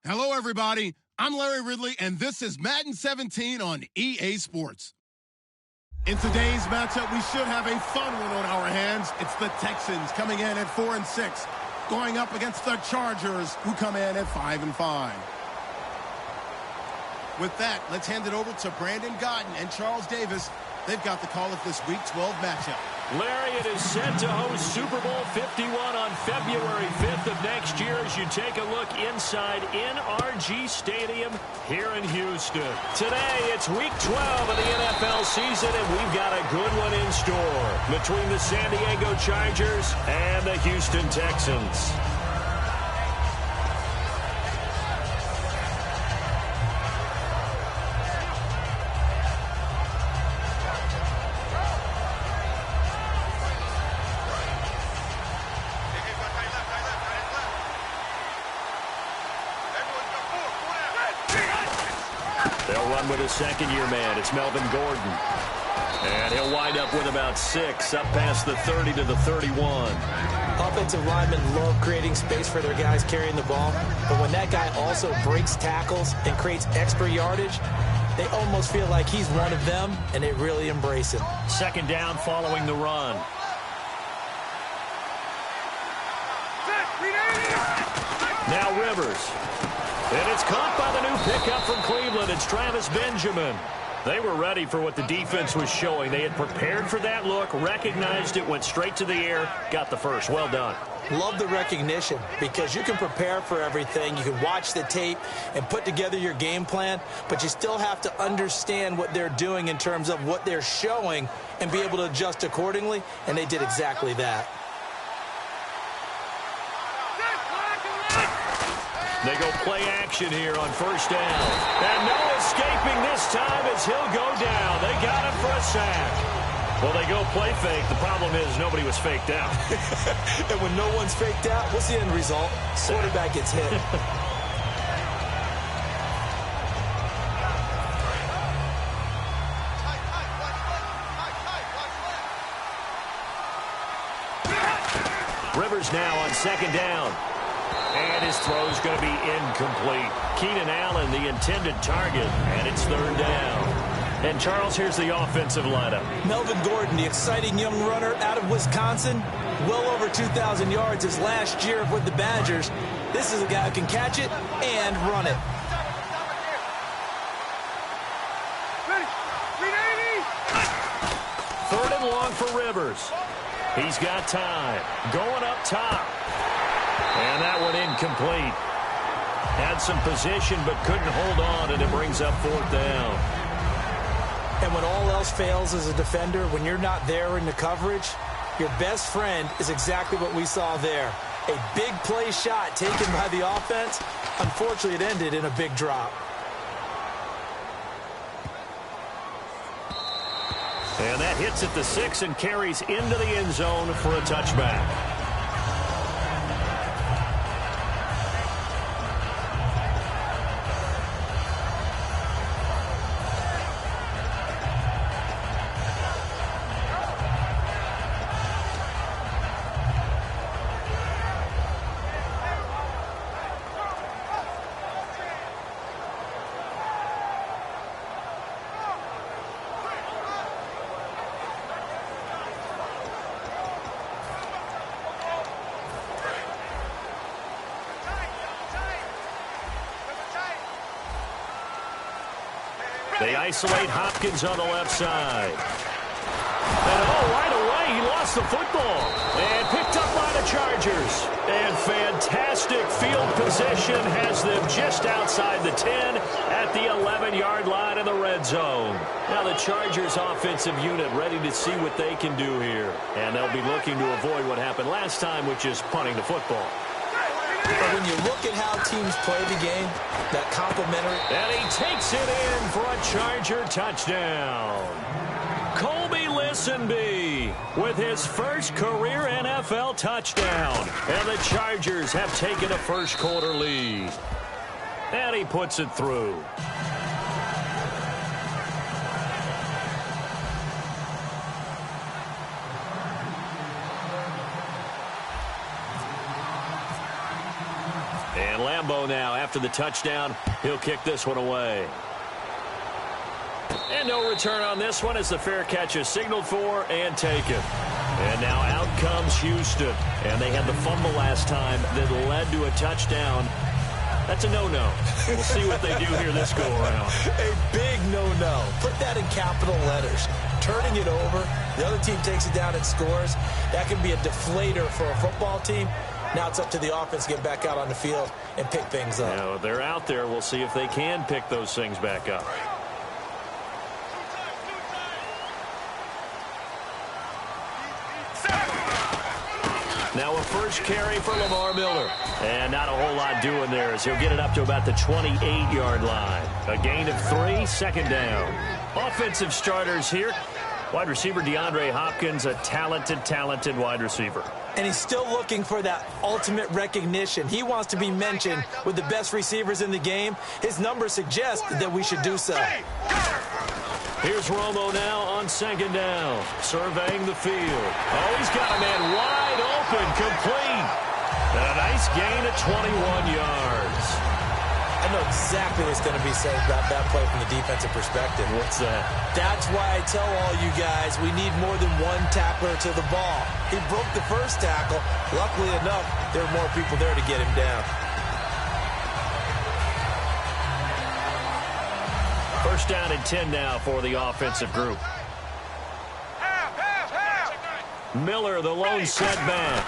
Hello, everybody. I'm Larry Ridley, and this is Madden 17 on EA Sports. In today's matchup, we should have a fun one on our hands. It's the Texans coming in at 4-6, going up against the Chargers, who come in at 5-5. With that, let's hand it over to Brandon Godden and Charles Davis. They've got the call of this Week 12 matchup. Larry, it is set to host Super Bowl 51 on February 5th of next year as you take a look inside NRG Stadium here in Houston. Today, it's Week 12 of the NFL season, and we've got a good one in store between the San Diego Chargers and the Houston Texans. With a second-year man, it's Melvin Gordon. And he'll wind up with about 6, up past the 30 to the 31. Offensive linemen love creating space for their guys carrying the ball, but when that guy also breaks tackles and creates extra yardage, they almost feel like he's one of them, and they really embrace him. Second down following the run. Now Rivers. And it's caught by the new pickup from Cleveland. It's Travis Benjamin. They were ready for what the defense was showing. They had prepared for that look, recognized it, went straight to the air, got the first. Well done. Love the recognition because you can prepare for everything. You can watch the tape and put together your game plan, but you still have to understand what they're doing in terms of what they're showing and be able to adjust accordingly, and they did exactly that. They go play action here on first down. And no escaping this time as he'll go down. They got him for a sack. Well, they go play fake. The problem is nobody was faked out. And when no one's faked out, what's the end result? Quarterback gets hit. Rivers now on second down. And his throw is going to be incomplete. Keenan Allen, the intended target, and it's third down. And, Charles, here's the offensive lineup. Melvin Gordon, the exciting young runner out of Wisconsin, well over 2,000 yards his last year with the Badgers. This is a guy who can catch it and run it. Third and long for Rivers. He's got time. Going up top. And that one incomplete. Had some position but couldn't hold on, and it brings up fourth down. And when all else fails as a defender, when you're not there in the coverage, your best friend is exactly what we saw there. A big play shot taken by the offense. Unfortunately, it ended in a big drop. And that hits at the 6 and carries into the end zone for a touchback. They isolate Hopkins on the left side. And right away, he lost the football. And picked up by the Chargers. And fantastic field position has them just outside the 10 at the 11-yard line in the red zone. Now the Chargers offensive unit ready to see what they can do here. And they'll be looking to avoid what happened last time, which is punting the football. But when you look at how teams play the game, that complimentary. And he takes it in for a Charger touchdown. Colby Listenby with his first career NFL touchdown. And the Chargers have taken a first-quarter lead. And he puts it through. And Lambeau now, after the touchdown, he'll kick this one away. And no return on this one as the fair catch is signaled for and taken. And now out comes Houston. And they had the fumble last time that led to a touchdown. That's a no-no. We'll see what they do here this go-around. A big no-no. Put that in capital letters. Turning it over, the other team takes it down and scores. That can be a deflator for a football team. Now it's up to the offense to get back out on the field and pick things up. Now, they're out there. We'll see if they can pick those things back up. Now a first carry for Lamar Miller. And not a whole lot doing there as he'll get it up to about the 28-yard line. A gain of 3, second down. Offensive starters here. Wide receiver DeAndre Hopkins, a talented wide receiver. And he's still looking for that ultimate recognition. He wants to be mentioned with the best receivers in the game. His numbers suggest that we should do so. Here's Romo now on second down, surveying the field. Oh, he's got a man wide open, complete. And a nice gain of 21 yards. I know exactly what's going to be said about that play from the defensive perspective. What's that? That's why I tell all you guys we need more than one tackler to the ball. He broke the first tackle. Luckily enough, there were more people there to get him down. First down and 10 now for the offensive group. Miller, the lone setback.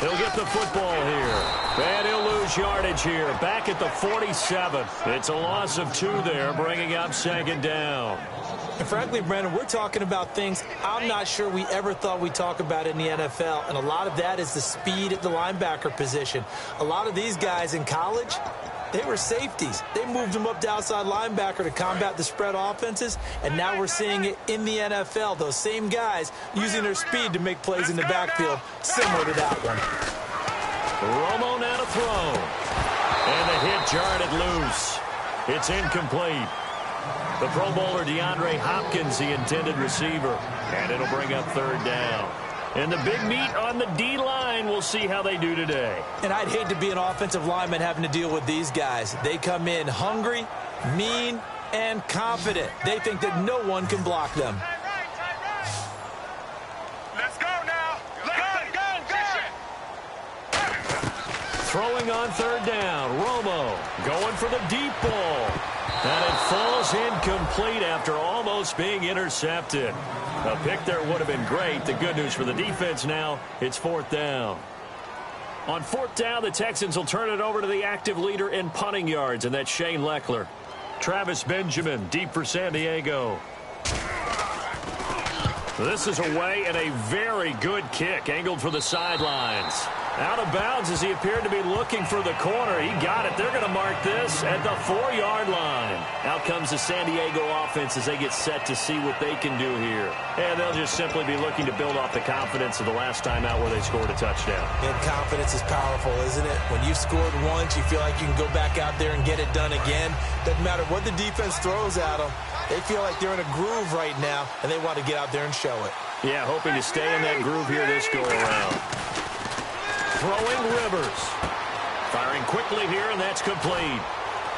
He'll get the football here. And he'll lose yardage here. Back at the 47. It's a loss of 2 there, bringing up second down. And frankly, Brandon, we're talking about things I'm not sure we ever thought we'd talk about in the NFL. And a lot of that is the speed at the linebacker position. A lot of these guys in college, they were safeties. They moved them up to outside linebacker to combat the spread offenses, and now we're seeing it in the NFL. Those same guys using their speed to make plays in the backfield, similar to that one. Romo now to throw. And the hit jarred it loose. It's incomplete. The Pro Bowler DeAndre Hopkins, the intended receiver, and it'll bring up third down. And the big meat on the D-line, we'll see how they do today. And I'd hate to be an offensive lineman having to deal with these guys. They come in hungry, mean, and confident. They think that no one can block them. Let's go now. Go. Throwing on third down, Romo going for the deep ball. And it falls incomplete after almost being intercepted. A pick there would have been great. The good news for the defense now, it's fourth down. On fourth down, the Texans will turn it over to the active leader in punting yards, and that's Shane Leckler. Travis Benjamin, deep for San Diego. This is away and a very good kick, angled for the sidelines. Out of bounds as he appeared to be looking for the corner. He got it. They're going to mark this at the 4-yard line. Out comes the San Diego offense as they get set to see what they can do here. And they'll just simply be looking to build off the confidence of the last time out where they scored a touchdown. And confidence is powerful, isn't it? When you've scored once, you feel like you can go back out there and get it done again. Doesn't matter what the defense throws at them. They feel like they're in a groove right now, and they want to get out there and show it. Yeah, hoping to stay in that groove here this go-around. Throwing Rivers. Firing quickly here, and that's complete.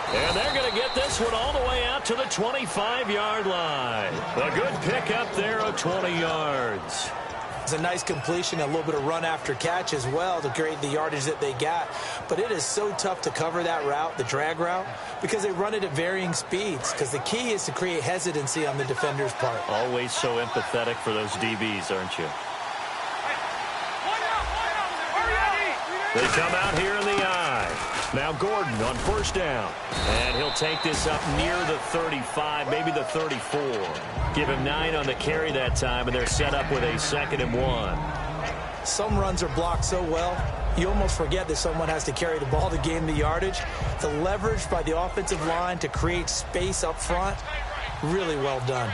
And they're going to get this one all the way out to the 25-yard line. A good pickup there of 20 yards. It's a nice completion, a little bit of run after catch as well to create the yardage that they got. But it is so tough to cover that route, the drag route, because they run it at varying speeds. Because the key is to create hesitancy on the defender's part. Always so empathetic for those DBs, aren't you? They come out here in the eye. Now Gordon on first down. And he'll take this up near the 35, maybe the 34. Give him 9 on the carry that time, and they're set up with a 2nd and 1. Some runs are blocked so well, you almost forget that someone has to carry the ball to gain the yardage. The leverage by the offensive line to create space up front, really well done.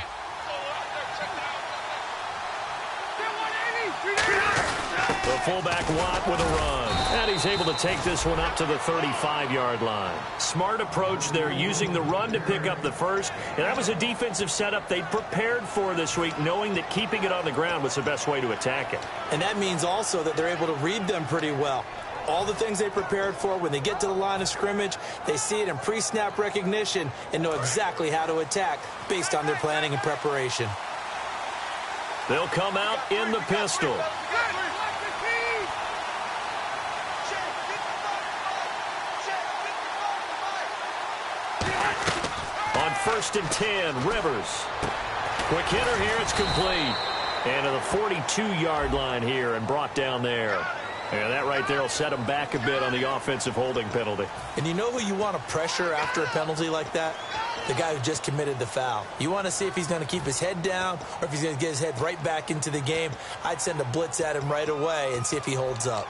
The fullback Watt with a run. And he's able to take this one up to the 35-yard line. Smart approach there, using the run to pick up the first. And that was a defensive setup they prepared for this week, knowing that keeping it on the ground was the best way to attack it. And that means also that they're able to read them pretty well. all the things they prepared for. When they get to the line of scrimmage, they see it in pre-snap recognition and know exactly how to attack based on their planning and preparation. They'll come out in the pistol. On 1st and 10, Rivers. Quick hitter here, it's complete. And to the 42-yard line here and brought down there. And that right there will set him back a bit on the offensive holding penalty. And you know who you want to pressure after a penalty like that? The guy who just committed the foul. You want to see if he's going to keep his head down or if he's going to get his head right back into the game. I'd send a blitz at him right away and see if he holds up.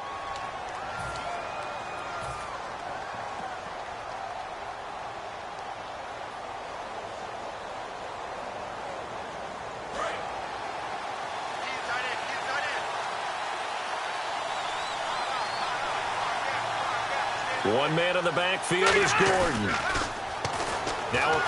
One man in the backfield is Gordon. Now a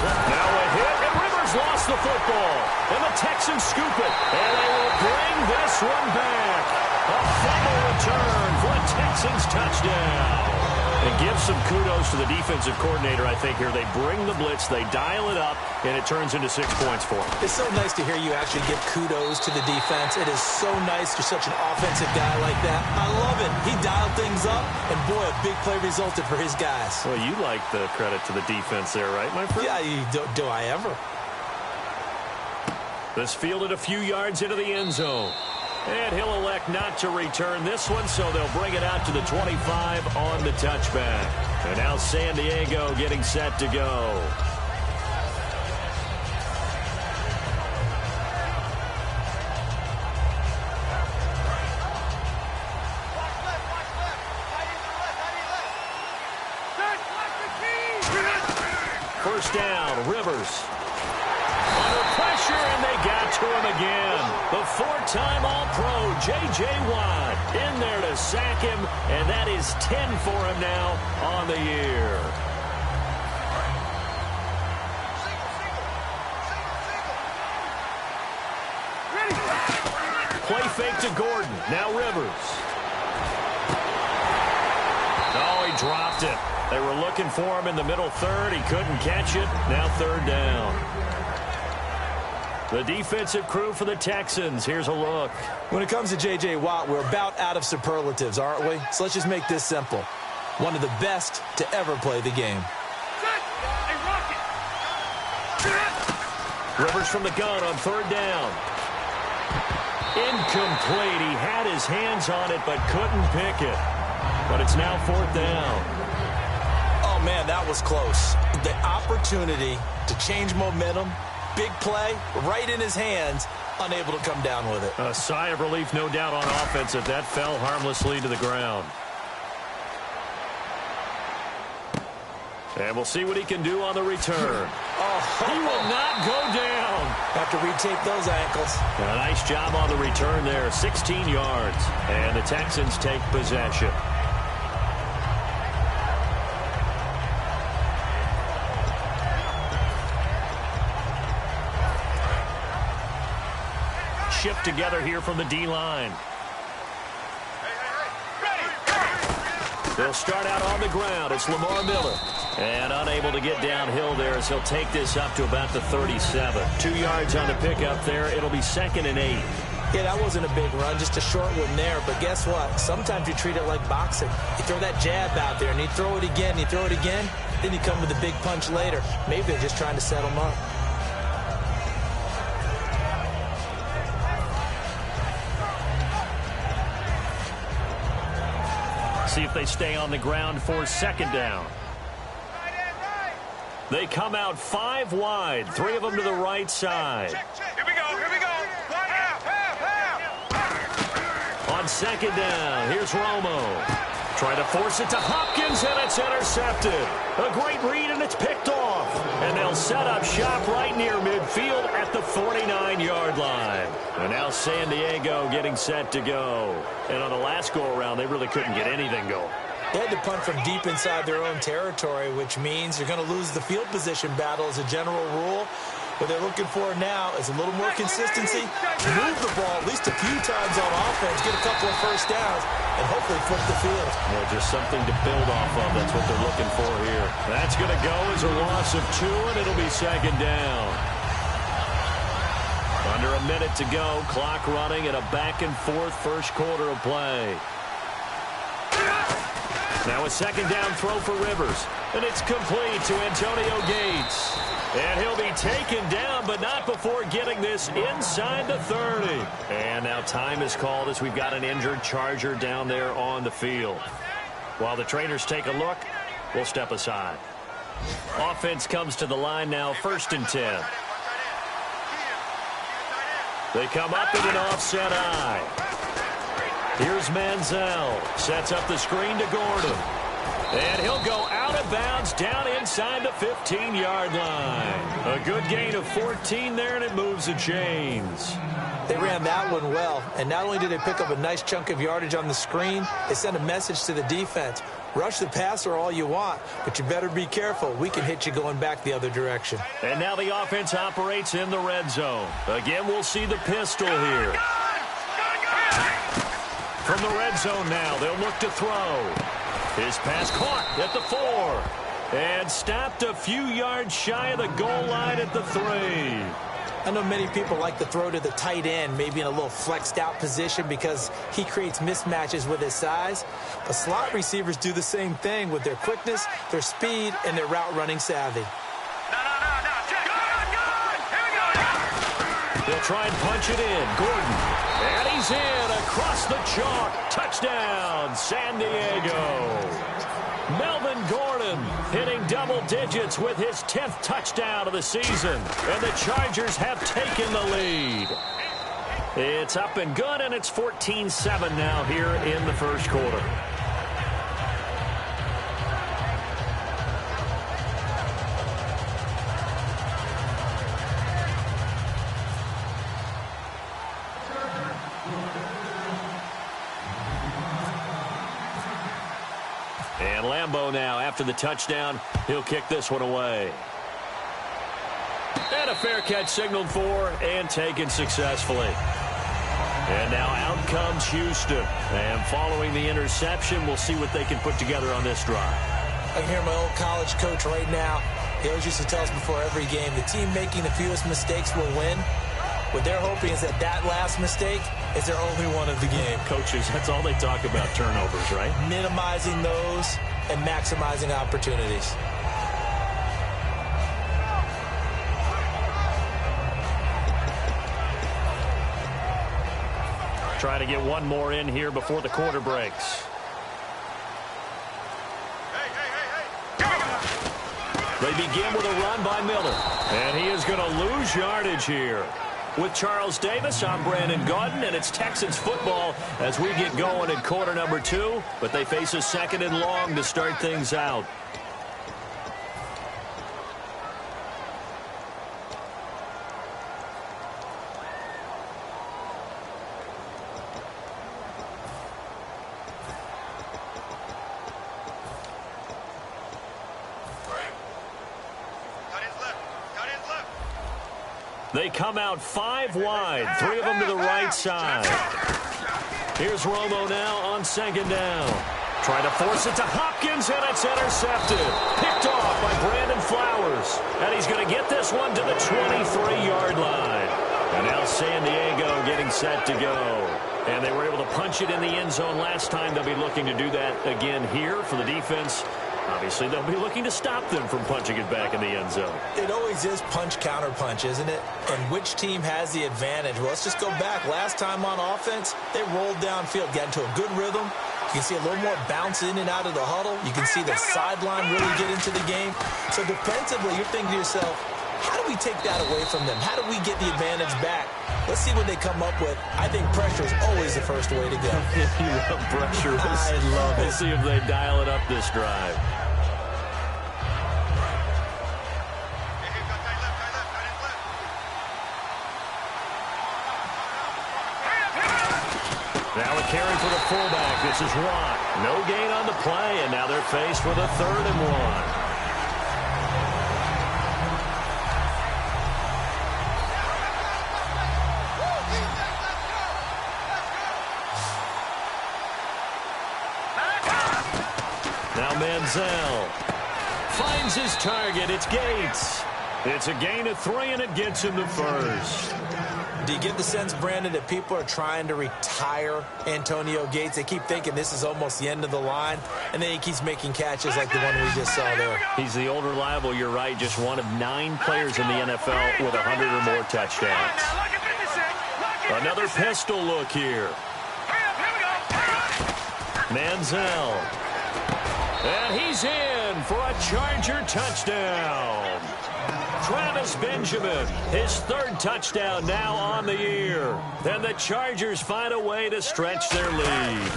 hit, and Rivers lost the football. And the Texans scoop it, and they will bring this one back. A fumble return for a Texans touchdown. And give some kudos to the defensive coordinator, I think, here. They bring the blitz, they dial it up, and it turns into 6 points for them. It's so nice to hear you actually give kudos to the defense. It is so nice you're such an offensive guy like that. I love it. He dialed things up, and boy, a big play resulted for his guys. Well, you like the credit to the defense there, right, my friend? Yeah, do I ever? This fielded a few yards into the end zone. And he'll elect not to return this one, so they'll bring it out to the 25 on the touchback. And now San Diego getting set to go. First down, Rivers. Under pressure, and they got to him again. The four-time All-Pro, J.J. Watt, in there to sack him, and that is 10 for him now on the year. Play fake to Gordon. Now Rivers. Oh, he dropped it. They were looking for him in the middle third. He couldn't catch it. Now third down. The defensive crew for the Texans. Here's a look. When it comes to J.J. Watt, we're about out of superlatives, aren't we? So let's just make this simple. One of the best to ever play the game. Rivers from the gun on third down. Incomplete. He had his hands on it but couldn't pick it. But it's now fourth down. Oh, man, that was close. The opportunity to change momentum, big play, right in his hands, unable to come down with it. A sigh of relief, no doubt, on offense if that fell harmlessly to the ground. And we'll see what he can do on the return. He will not go down. Have to retape those ankles. A nice job on the return there, 16 yards. And the Texans take possession. Shift together here from the D-line. They'll start out on the ground. It's Lamar Miller. And unable to get downhill there as he'll take this up to about the 37. 2 yards on the pickup there. It'll be 2nd and 8. Yeah, that wasn't a big run, just a short one there. But guess what? Sometimes you treat it like boxing. You throw that jab out there, and you throw it again, and you throw it again. Then you come with a big punch later. Maybe they're just trying to set him up. See if they stay on the ground for 2nd down. They come out 5 wide, 3 of them to the right side. Here we go, here we go. On 2nd down, here's Romo. Trying to force it to Hopkins, and it's intercepted. A great read, and it's picked off. And they'll set up shop right near midfield at the 49-yard line. And now San Diego getting set to go. And on the last go-around, they really couldn't get anything going. They had to punt from deep inside their own territory, which means you're going to lose the field position battle as a general rule. What they're looking for now is a little more consistency, move the ball at least a few times on offense, get a couple of first downs, and hopefully flip the field. Well, just something to build off of. That's what they're looking for here. That's going to go as a loss of 2, and it'll be second down. Under a minute to go. Clock running at a back-and-forth first quarter of play. Now a second down throw for Rivers. And it's complete to Antonio Gates. And he'll be taken down, but not before getting this inside the 30. And now time is called as we've got an injured Charger down there on the field. While the trainers take a look, we'll step aside. Offense comes to the line now, 1st and 10. They come up in an offset eye. Here's Manziel. Sets up the screen to Gordon. And he'll go out of bounds down inside the 15-yard line. A good gain of 14 there, and it moves the chains. They ran that one well, and not only did they pick up a nice chunk of yardage on the screen, they sent a message to the defense. Rush the passer all you want, but you better be careful. We can hit you going back the other direction. And now the offense operates in the red zone. Again, we'll see the pistol here. From the red zone now, they'll look to throw. His pass caught at the 4. And stopped a few yards shy of the goal line at the 3. I know many people like to throw to the tight end, maybe in a little flexed out position because he creates mismatches with his size. But slot receivers do the same thing with their quickness, their speed, and their route running savvy. They'll try and punch it in. Gordon. And he's in across the chalk. Touchdown, San Diego. Melvin Gordon hitting double digits with his 10th touchdown of the season. And the Chargers have taken the lead. It's up and good, and it's 14-7 now here in the first quarter. And Lambeau now, after the touchdown, he'll kick this one away. And a fair catch signaled for and taken successfully. And now out comes Houston. And following the interception, we'll see what they can put together on this drive. I can hear my old college coach right now. He always used to tell us before every game, the team making the fewest mistakes will win. What they're hoping is that that last mistake is their only one of the game. Coaches, that's all they talk about, turnovers, right? Minimizing those and maximizing opportunities. Trying to get one more in here before the quarter breaks. They begin with a run by Miller. And he is going to lose yardage here. With Charles Davis, I'm Brandon Gaudin, and it's Texans football as we get going in quarter number 2. But they face a 2nd and long to start things out. They come out 5 wide, 3 of them to the right side. Here's Romo now on 2nd down. Trying to force it to Hopkins, and it's intercepted. Picked off by Brandon Flowers. And he's going to get this one to the 23-yard line. And now San Diego getting set to go. And they were able to punch it in the end zone last time. They'll be looking to do that again here for the defense. Obviously, they'll be looking to stop them from punching it back in the end zone. It always is punch-counter-punch, isn't it? And which team has the advantage? Well, let's just go back. Last time on offense, they rolled downfield, got into a good rhythm. You can see a little more bounce in and out of the huddle. You can see the sideline really get into the game. So defensively, you're thinking to yourself, how do we take that away from them? How do we get the advantage back? Let's see what they come up with. I think pressure is always the first way to go. You love pressure. I love it. We'll see if they dial it up this drive. Now a carry for the fullback. This is Watt. No gain on the play, and now they're faced with a 3rd and 1. Now Manziel finds his target. It's Gates. It's a gain of 3, and it gets him the first. Do you get the sense, Brandon, that people are trying to retire Antonio Gates? They keep thinking this is almost the end of the line, and then he keeps making catches like the one we just saw there. He's the old reliable, you're right, just one of 9 players in the NFL with 100 or more touchdowns. Another pistol look here. Manziel. And he's in for a Charger touchdown. Travis Benjamin, his 3rd touchdown now on the year. Then the Chargers find a way to stretch their lead.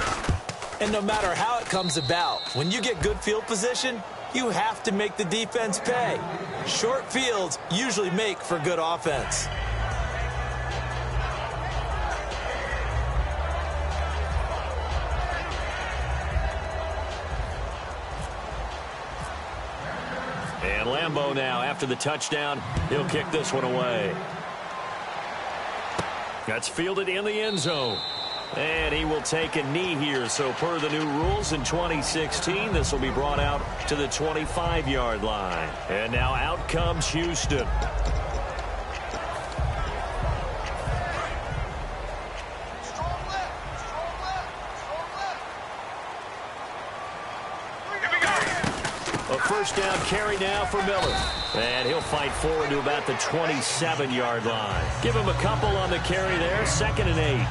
And no matter how it comes about, when you get good field position, you have to make the defense pay. Short fields usually make for good offense. And Lambeau now, after the touchdown, he'll kick this one away. That's fielded in the end zone. And he will take a knee here. So per the new rules in 2016, this will be brought out to the 25-yard line. And now out comes Houston. First down carry now for Miller. And he'll fight forward to about the 27-yard line. Give him a couple on the carry there. 2nd and 8.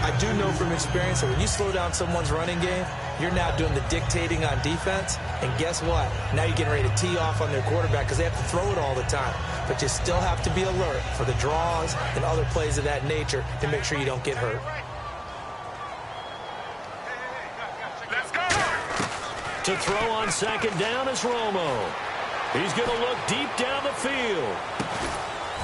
I do know from experience that when you slow down someone's running game, you're now doing the dictating on defense. And guess what? Now you're getting ready to tee off on their quarterback because they have to throw it all the time. But you still have to be alert for the draws and other plays of that nature to make sure you don't get hurt. To throw on 2nd down is Romo. He's going to look deep down the field.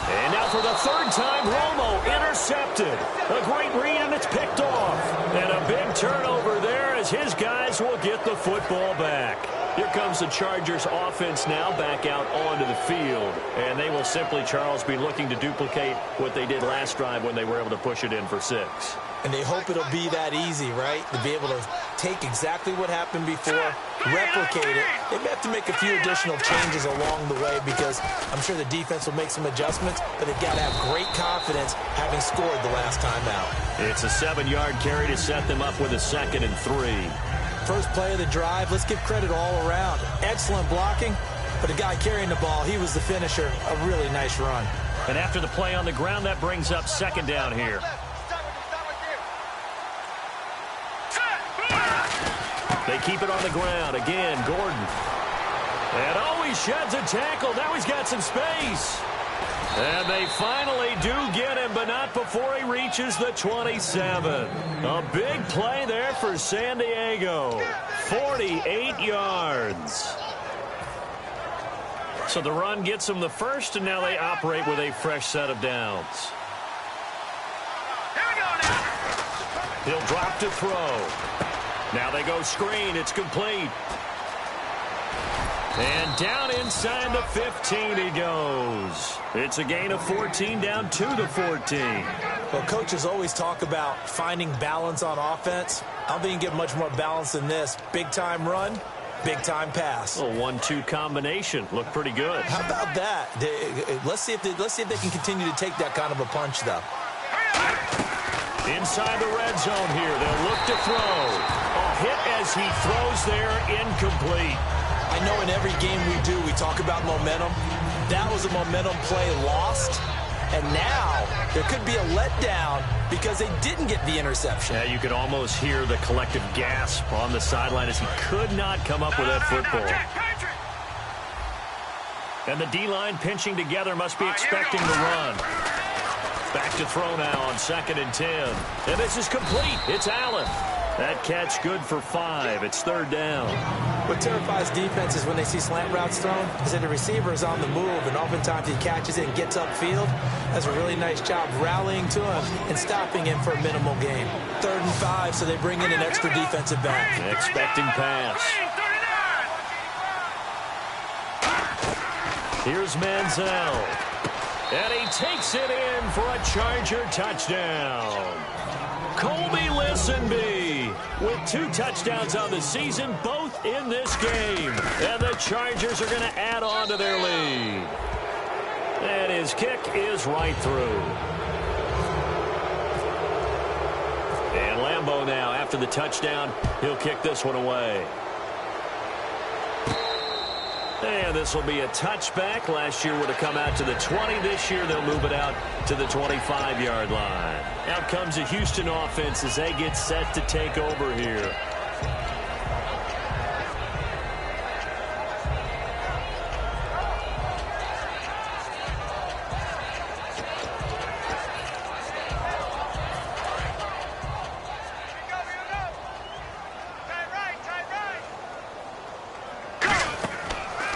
And now for the 3rd time, Romo intercepted. A great read, and it's picked off. And a big turnover there as his guys will get the football back. Here comes the Chargers offense now back out onto the field. And they will simply, Charles, be looking to duplicate what they did last drive when they were able to push it in for 6. And they hope it'll be that easy, right? To be able to take exactly what happened before, replicate it. They may have to make a few additional changes along the way because I'm sure the defense will make some adjustments, but they've got to have great confidence having scored the last time out. It's a 7-yard carry to set them up with a 2nd and 3. First play of the drive, let's give credit all around. Excellent blocking, but the guy carrying the ball, he was the finisher. A really nice run. And after the play on the ground, that brings up 2nd down here. They keep it on the ground. Again, Gordon. And oh, he sheds a tackle. Now he's got some space. And they finally do get him, but not before he reaches the 27. A big play there for San Diego. 48 yards. So the run gets them the first, and now they operate with a fresh set of downs. He'll drop to throw. Now they go screen. It's complete. And down inside the 15 he goes. It's a gain of 14 down to the 14. Well, coaches always talk about finding balance on offense. I don't think you can get much more balance than this. Big-time run, big-time pass. A 1-2 combination. Looked pretty good. How about that? Let's see if they can continue to take that kind of a punch, though. Inside the red zone here. They'll look to throw. A hit as he throws there, incomplete. I know in every game we do, we talk about momentum. That was a momentum play lost. And now there could be a letdown because they didn't get the interception. Yeah, you could almost hear the collective gasp on the sideline as he could not come up with that football. And the D-line pinching together must be expecting the run. Back to throw now on 2nd and 10. And this is complete. It's Allen. That catch good for 5. It's 3rd down. What terrifies defenses when they see slant routes thrown is that the receiver is on the move, and oftentimes he catches it and gets upfield. Does a really nice job rallying to him and stopping him for a minimal gain. 3rd and 5, so they bring in an extra defensive back. Expecting pass. Here's Manziel. And he takes it in for a Charger touchdown. Colby Listenby with 2 touchdowns on the season, both in this game. And the Chargers are going to add on to their lead. And his kick is right through. And Lambeau now, after the touchdown, he'll kick this one away. And this will be a touchback. Last year would have come out to the 20. This year they'll move it out to the 25-yard line. Out comes the Houston offense as they get set to take over here.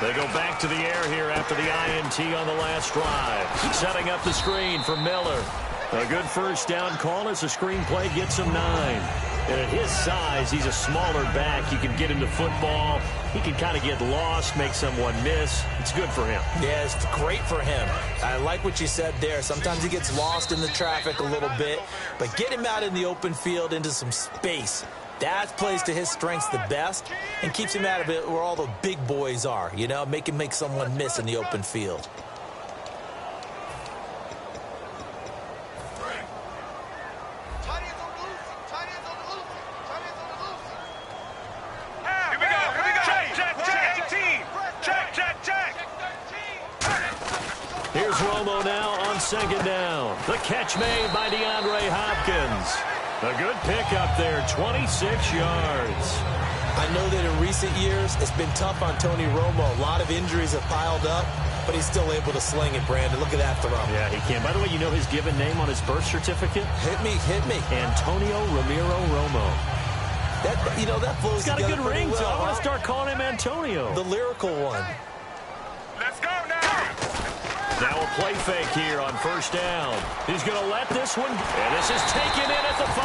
They go back to the air here after the INT on the last drive. Setting up the screen for Miller. A good first down call as the screen play gets him 9. And at his size, he's a smaller back. You can get into football. He can kind of get lost, make someone miss. It's good for him. Yeah, it's great for him. I like what you said there. Sometimes he gets lost in the traffic a little bit. But get him out in the open field into some space. That plays to his strengths the best and keeps him out of it where all the big boys are, you know, make him make someone miss in the open field. Here we go. Check, 18. Check. Here's Romo now on second down. The catch made by DeAndre Hopkins. A good pickup there, 26 yards. I know that in recent years, it's been tough on Tony Romo. A lot of injuries have piled up, but he's still able to sling it, Brandon. Look at that throw. Yeah, he can. By the way, you know his given name on his birth certificate? Hit me. Antonio Ramiro Romo. That flows. He's got a good ring, well, so I want to start calling him Antonio. The lyrical one. Let's go now. Now a play fake here on first down. He's going to let this one, and this is taken in at the 5.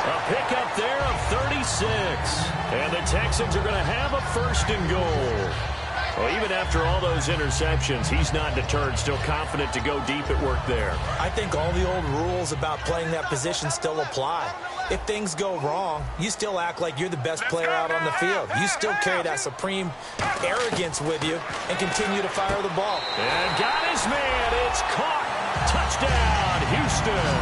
A pickup there of 36. And the Texans are going to have a first and goal. Well, even after all those interceptions, he's not deterred, still confident to go deep at work there. I think all the old rules about playing that position still apply. If things go wrong, you still act like you're the best player out on the field. You still carry that supreme arrogance with you and continue to fire the ball. And got his man. It's caught. Touchdown, Houston.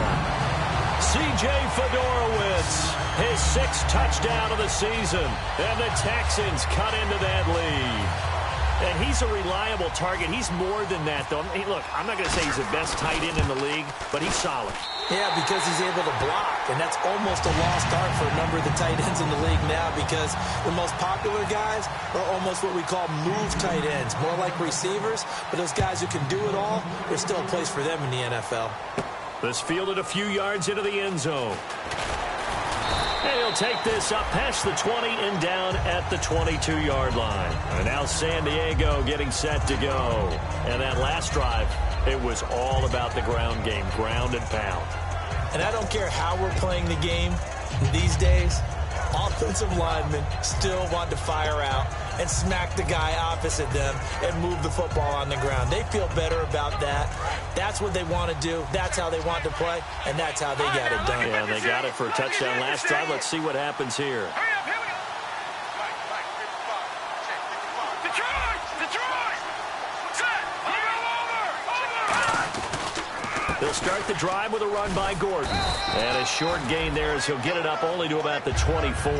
C.J. Fedorowicz, his 6th touchdown of the season. And the Texans cut into that lead. And he's a reliable target. He's more than that, though. Hey, look, I'm not going to say he's the best tight end in the league, but he's solid. Yeah, because he's able to block, and that's almost a lost art for a number of the tight ends in the league now because the most popular guys are almost what we call move tight ends, more like receivers, but those guys who can do it all, there's still a place for them in the NFL. This fielded a few yards into the end zone. And he'll take this up past the 20 and down at the 22-yard line. And now San Diego getting set to go. And that last drive, it was all about the ground game, ground and pound. And I don't care how we're playing the game these days, offensive linemen still want to fire out and smack the guy opposite them and move the football on the ground. They feel better about that. That's what they want to do. That's how they want to play, and that's how they got it done. Yeah, and they got it for a touchdown last drive. Let's see what happens here. They'll start the drive with a run by Gordon. And a short gain there as he'll get it up only to about the 24.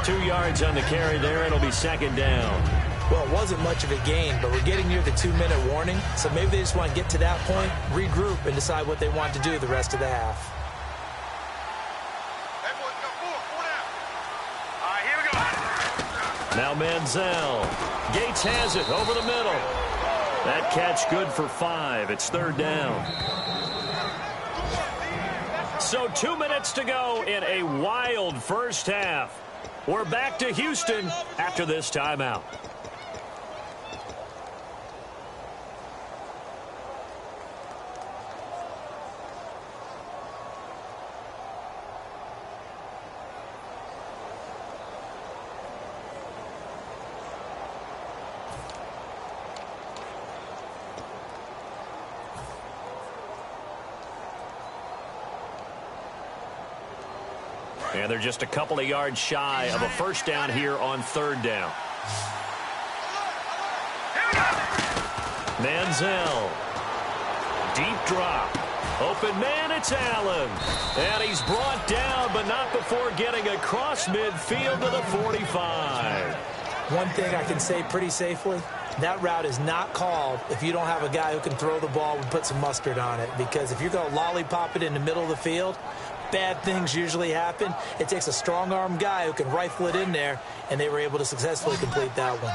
2 yards on the carry there, and it'll be second down. Well, it wasn't much of a gain, but we're getting near the 2-minute warning, so maybe they just want to get to that point, regroup, and decide what they want to do the rest of the half. Now Manziel. Gates has it over the middle. That catch good for 5. It's third down. So 2 minutes to go in a wild first half. We're back to Houston after this timeout. And they're just a couple of yards shy of a first down here on third down. Manziel. Deep drop. Open man, it's Allen. And he's brought down, but not before getting across midfield to the 45. One thing I can say pretty safely, that route is not called if you don't have a guy who can throw the ball and put some mustard on it. Because if you're going to lollipop it in the middle of the field, bad things usually happen. It takes a strong-arm guy who can rifle it in there, and they were able to successfully complete that one.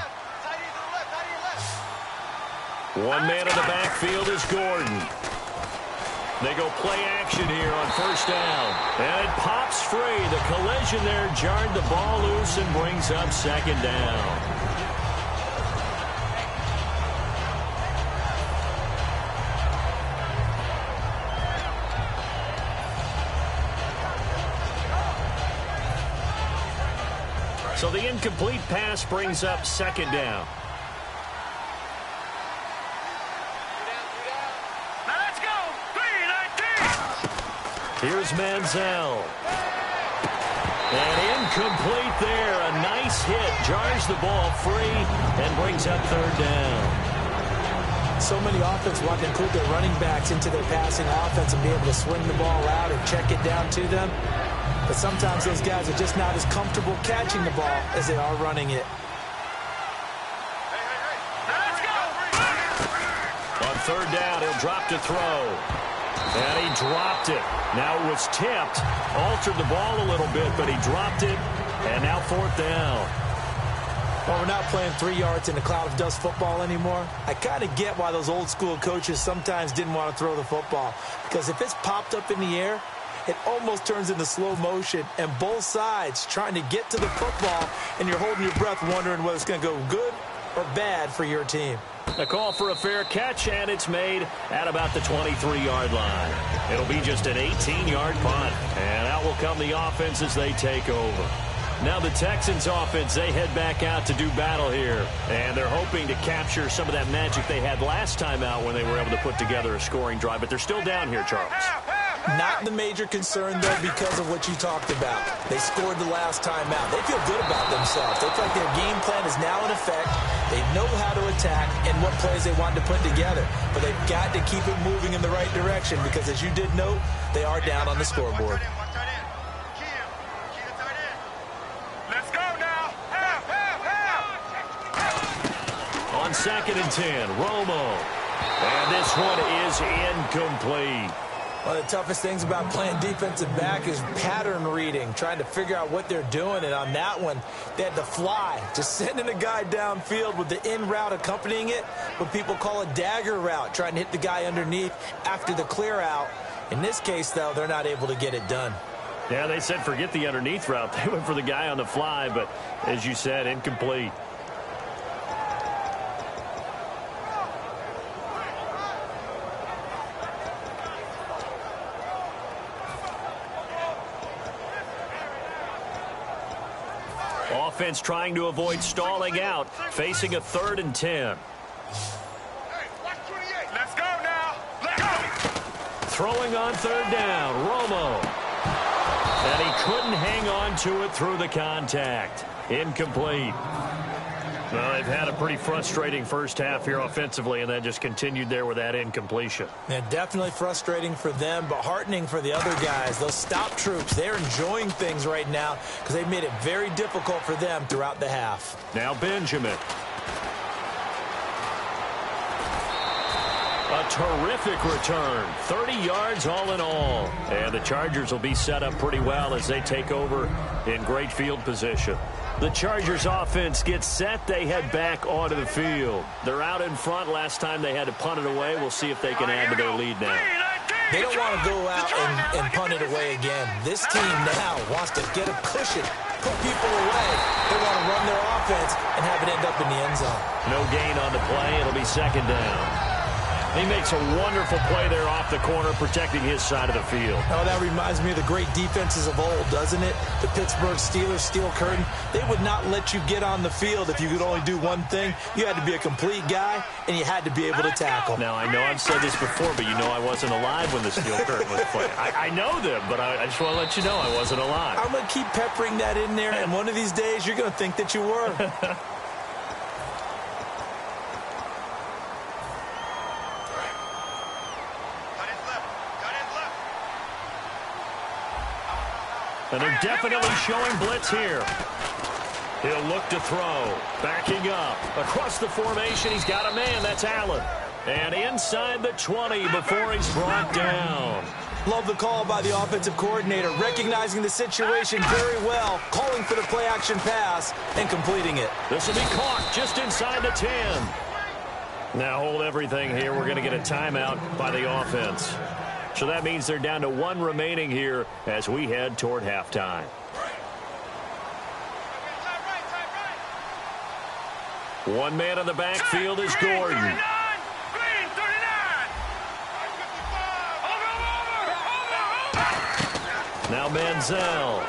One man in the backfield is Gordon. They go play action here on first down. And it pops free. The collision there jarred the ball loose and brings up second down. So the incomplete pass brings up second down. Here's Manziel. And incomplete there. A nice hit. Jars the ball free and brings up third down. So many offenses want to include their running backs into their passing offense and be able to swing the ball out or check it down to them. But sometimes those guys are just not as comfortable catching the ball as they are running it. On third down, he'll drop to throw. And he dropped it. Now it was tipped. Altered the ball a little bit, but he dropped it. And now fourth down. Well, we're not playing 3 yards in a cloud of dust football anymore. I kind of get why those old school coaches sometimes didn't want to throw the football. Because if it's popped up in the air, it almost turns into slow motion. And both sides trying to get to the football, and you're holding your breath wondering whether it's going to go good or bad for your team. A call for a fair catch, and it's made at about the 23-yard line. It'll be just an 18-yard punt. And out will come the offense as they take over. Now the Texans offense, they head back out to do battle here. And they're hoping to capture some of that magic they had last time out when they were able to put together a scoring drive. But they're still down here, Charles. Not the major concern, though, because of what you talked about. They scored the last time out. They feel good about themselves. They feel like their game plan is now in effect. They know how to attack and what plays they want to put together. But they've got to keep it moving in the right direction because, as you did note, they are down on the scoreboard. Let's go now. On 2nd and 10, Romo. And this one is incomplete. One of the toughest things about playing defensive back is pattern reading, trying to figure out what they're doing. And on that one, they had to fly, just sending a guy downfield with the in route accompanying it, what people call a dagger route, trying to hit the guy underneath after the clear out. In this case, though, they're not able to get it done. Yeah, they said forget the underneath route. They went for the guy on the fly, but as you said, incomplete. Offense trying to avoid stalling out, facing a 3rd and 10. Let's go now. Let's go. Throwing on 3rd down, Romo. And he couldn't hang on to it through the contact. Incomplete. Well, they've had a pretty frustrating first half here offensively, and that just continued there with that incompletion. Yeah, definitely frustrating for them, but heartening for the other guys. Those stop troops, they're enjoying things right now because they've made it very difficult for them throughout the half. Now Benjamin. A terrific return. 30 yards all in all. And the Chargers will be set up pretty well as they take over in great field position. The Chargers offense gets set. They head back onto the field. They're out in front. Last time they had to punt it away. We'll see if they can add to their lead now. They don't want to go out and punt it away again. This team now wants to get a cushion, put people away. They want to run their offense and have it end up in the end zone. No gain on the play. It'll be 2nd down. He makes a wonderful play there off the corner, protecting his side of the field. Oh, that reminds me of the great defenses of old, doesn't it? The Pittsburgh Steelers, steel curtain. They would not let you get on the field if you could only do one thing. You had to be a complete guy, and you had to be able to tackle. Now, I know I've said this before, but you know I wasn't alive when the steel curtain was played. I know them, but I just want to let you know I wasn't alive. I'm going to keep peppering that in there, and one of these days you're going to think that you were. And they're definitely showing blitz here. He'll look to throw. Backing up. Across the formation, he's got a man. That's Allen. And inside the 20 before he's brought down. Love the call by the offensive coordinator, recognizing the situation very well, calling for the play-action pass, and completing it. This will be caught just inside the 10. Now hold everything here. We're going to get a timeout by the offense. So that means they're down to one remaining here as we head toward halftime. One man in the backfield is Gordon. Now Manziel.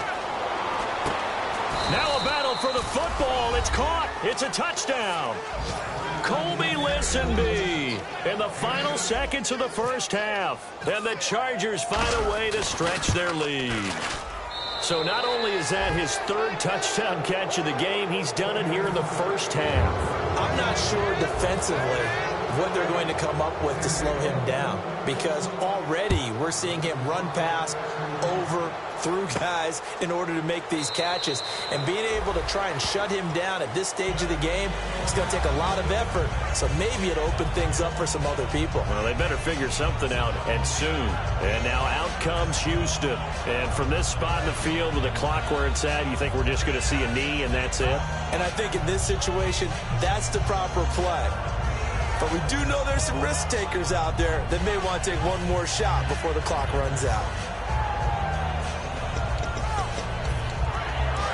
Now a battle for the football. It's caught. It's a touchdown. Colby Listenby in the final seconds of the first half. And the Chargers find a way to stretch their lead. So not only is that his third touchdown catch of the game, he's done it here in the first half. I'm not sure defensively what they're going to come up with to slow him down, because already we're seeing him run past, over, through guys in order to make these catches. And being able to try and shut him down at this stage of the game, it's going to take a lot of effort. So maybe it'll open things up for some other people. Well, they better figure something out, and soon. And now out comes Houston. And from this spot in the field with the clock where it's at, you think we're just going to see a knee and that's it? And I think in this situation, that's the proper play. But we do know there's some risk takers out there that may want to take one more shot before the clock runs out.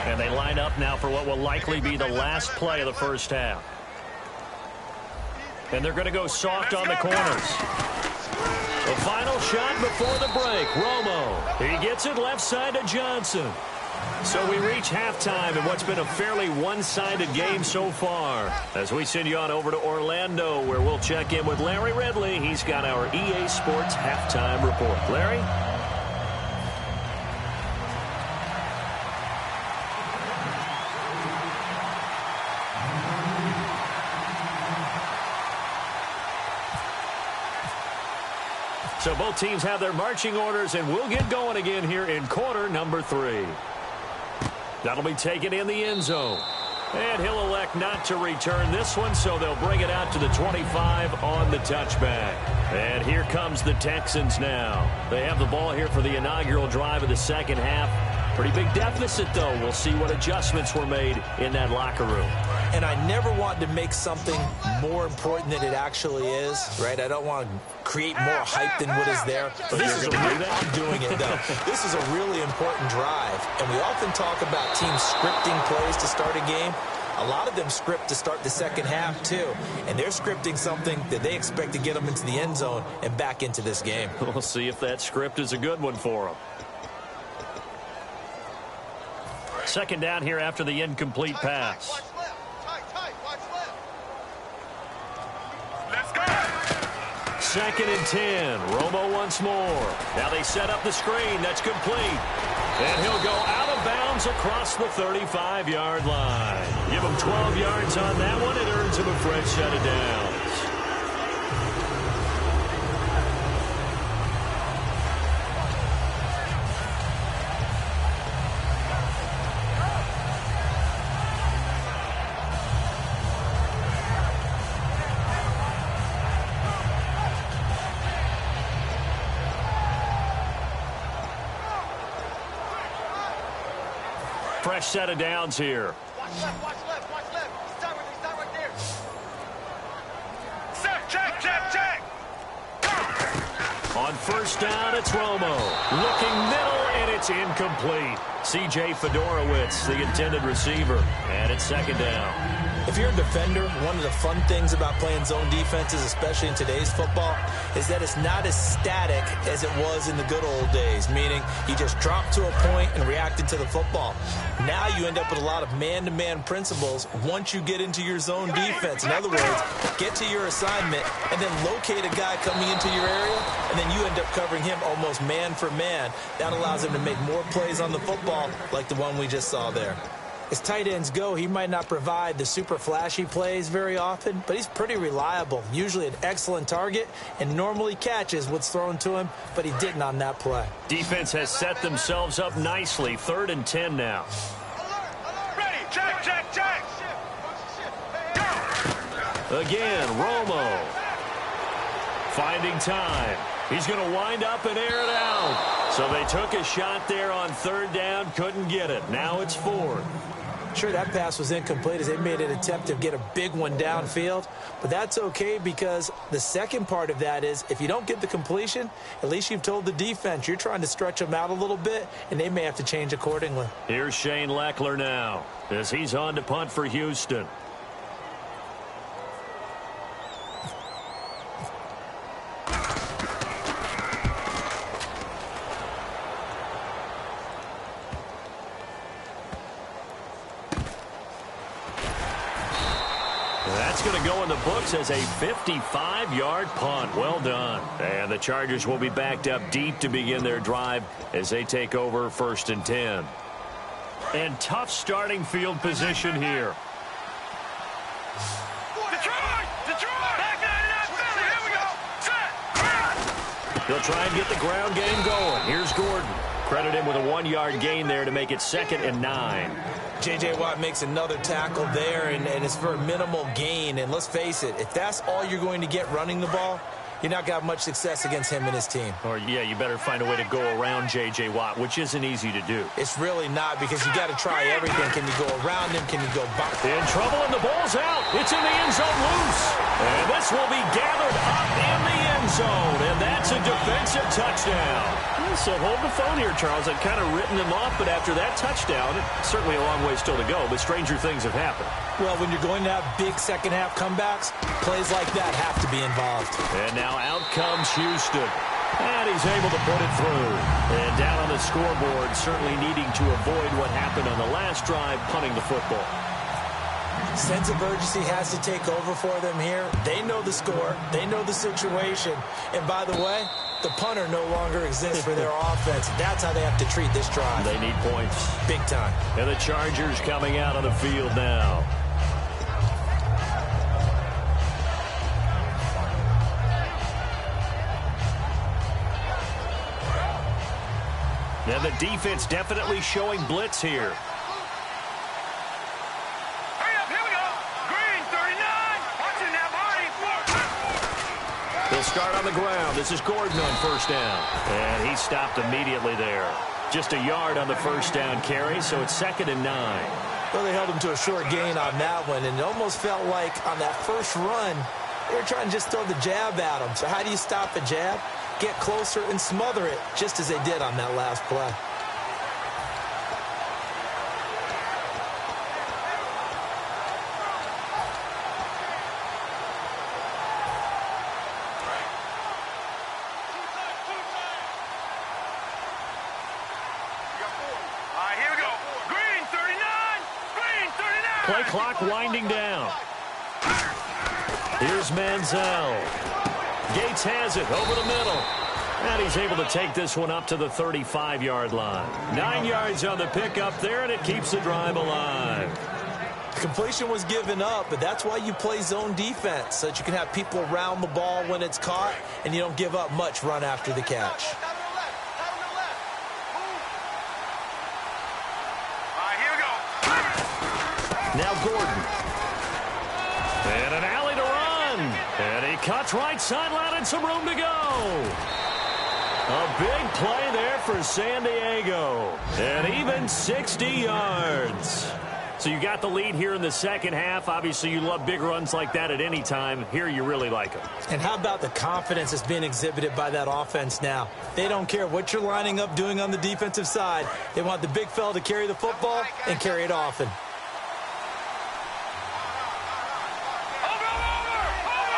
And they line up now for what will likely be the last play of the first half. And they're going to go soft on the corners. The final shot before the break. Romo. He gets it left side to Johnson. So we reach halftime in what's been a fairly one-sided game so far. As we send you on over to Orlando, where we'll check in with Larry Ridley. He's got our EA Sports halftime report. Larry? So both teams have their marching orders, and we'll get going again here in quarter number 3. That'll be taken in the end zone. And he'll elect not to return this one, so they'll bring it out to the 25 on the touchback. And here comes the Texans now. They have the ball here for the inaugural drive of the second half. Pretty big deficit, though. We'll see what adjustments were made in that locker room. And I never want to make something more important than it actually is, right? I don't want to create more hype than what is there. But I'm doing it, though. This is a really important drive. And we often talk about teams scripting plays to start a game. A lot of them script to start the second half, too. And they're scripting something that they expect to get them into the end zone and back into this game. We'll see if that script is a good one for them. Second down here after the incomplete pass. Let's go. Second and 10. Romo once more. Now they set up the screen. That's complete. And he'll go out of bounds across the 35-yard line. Give him 12 yards on that one. It earns him a fresh set of downs. Fresh set of downs here. Watch left, watch left, watch left. Stop right there. Set, check. On first down, it's Romo. Looking middle, and it's incomplete. C.J. Fedorowicz, the intended receiver, and it's second down. If you're a defender, one of the fun things about playing zone defenses, especially in today's football, is that it's not as static as it was in the good old days, meaning you just drop to a point and reacted to the football. Now you end up with a lot of man-to-man principles once you get into your zone defense. In other words, get to your assignment and then locate a guy coming into your area, and then you end up covering him almost man for man. That allows him to make more plays on the football like the one we just saw there. As tight ends go, he might not provide the super flashy plays very often, but he's pretty reliable, usually an excellent target, and normally catches what's thrown to him, but he didn't on that play. Defense has set themselves up nicely. 3rd and 10 now. Ready, check. Again, Romo. Finding time. He's going to wind up and air it out. So they took a shot there on 3rd down, couldn't get it. Now it's 4th. Sure, that pass was incomplete as they made an attempt to get a big one downfield, but that's okay because the second part of that is if you don't get the completion, at least you've told the defense you're trying to stretch them out a little bit, and they may have to change accordingly. Here's Shane Leckler now as he's on to punt for Houston. That's going to go in the books as a 55-yard punt. Well done. And the Chargers will be backed up deep to begin their drive as they take over 1st and 10. And tough starting field position here. Detroit! Back 99 Philly, here we go! Set! They'll try and get the ground game going. Here's Gordon. Credit him with a 1-yard gain there to make it 2nd and 9. J.J. Watt makes another tackle there, and it's for a minimal gain. And let's face it, if that's all you're going to get running the ball, you're not going to have much success against him and his team. Or, yeah, you better find a way to go around J.J. Watt, which isn't easy to do. It's really not because you got to try everything. Can you go around him? Can you go back? In trouble, and the ball's out. It's in the end zone loose. And this will be gathered up in the end zone, and that's a defensive touchdown. So hold the phone here, Charles. I've kind of written them off, but after that touchdown, it's certainly a long way still to go, but stranger things have happened. Well, when you're going to have big second-half comebacks, plays like that have to be involved. And now out comes Houston. And he's able to put it through. And down on the scoreboard, certainly needing to avoid what happened on the last drive, punting the football. Sense of urgency has to take over for them here. They know the score. They know the situation. And by the way, the punter no longer exists for their offense. That's how they have to treat this drive. They need points. Big time. And the Chargers coming out on the field now. Now the defense definitely showing blitz here. Hurry up, here we go! Green, 39! Watch it now, Marty! They'll start on the ground. This is Gordon on 1st down. And he stopped immediately there. Just a yard on the 1st down carry, so it's 2nd and 9. Well, they held him to a short gain on that one, and it almost felt like on that first run, they were trying to just throw the jab at him. So how do you stop a jab? Get closer and smother it, just as they did on that last play. Here we go. Green, 39! Green, 39! Play clock winding down. Here's Manziel. Gates has it over the middle. And he's able to take this one up to the 35-yard line. 9 yards on the pickup there, and it keeps the drive alive. Completion was given up, but that's why you play zone defense, so that you can have people around the ball when it's caught, and you don't give up much run after the catch. Here we go. Now Gordon. And an alley to run. And he cuts right sideline and some room to go. A big play there for San Diego. And even 60 yards. So you got the lead here in the second half. Obviously, you love big runs like that at any time. Here, you really like them. And how about the confidence that's being exhibited by that offense now? They don't care what you're lining up doing on the defensive side. They want the big fella to carry the football and carry it often.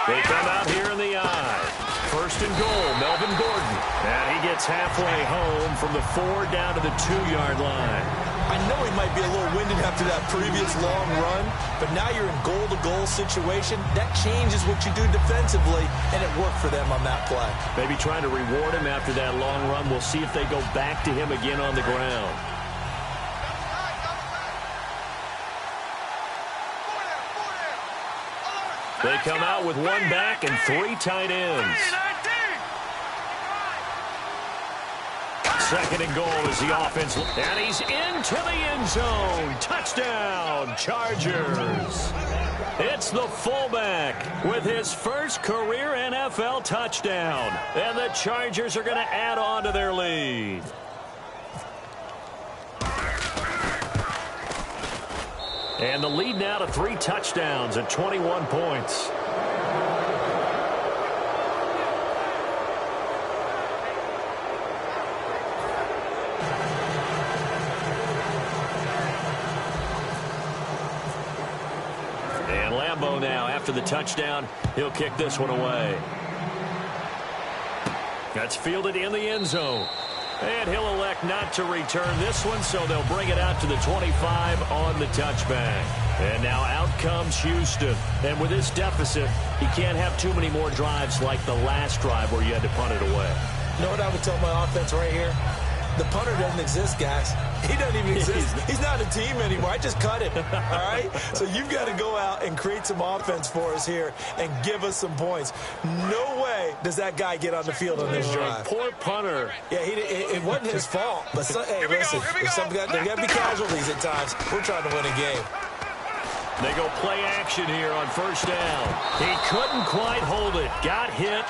They come out here in the eye. First and goal, Melvin Gordon. And he gets halfway home from the 4 down to the 2-yard line. I know he might be a little winded after that previous long run, but now you're in goal-to-goal situation. That changes what you do defensively, and it worked for them on that play. Maybe trying to reward him after that long run. We'll see if they go back to him again on the ground. They come out with 1 back and 3 tight ends. Second and goal is the offense. And he's into the end zone. Touchdown, Chargers. It's the fullback with his first career NFL touchdown. And the Chargers are going to add on to their lead. And the lead now to 3 touchdowns at 21 points. And Lambeau now, after the touchdown, he'll kick this one away. That's fielded in the end zone. And he'll elect not to return this one, so they'll bring it out to the 25 on the touchback. And now out comes Houston. And with this deficit, he can't have too many more drives like the last drive where you had to punt it away. You know what I would tell my offense right here? The punter doesn't exist, guys. He doesn't even exist. He's not a team anymore. I just cut him, all right? So you've got to go out and create some offense for us here and give us some points. No way does that guy get on the field on this drive. Poor punter. Yeah, it wasn't his fault. But, hey, listen, there got to be casualties at times. We're trying to win a game. They go play action here on first down. He couldn't quite hold it. Got hit.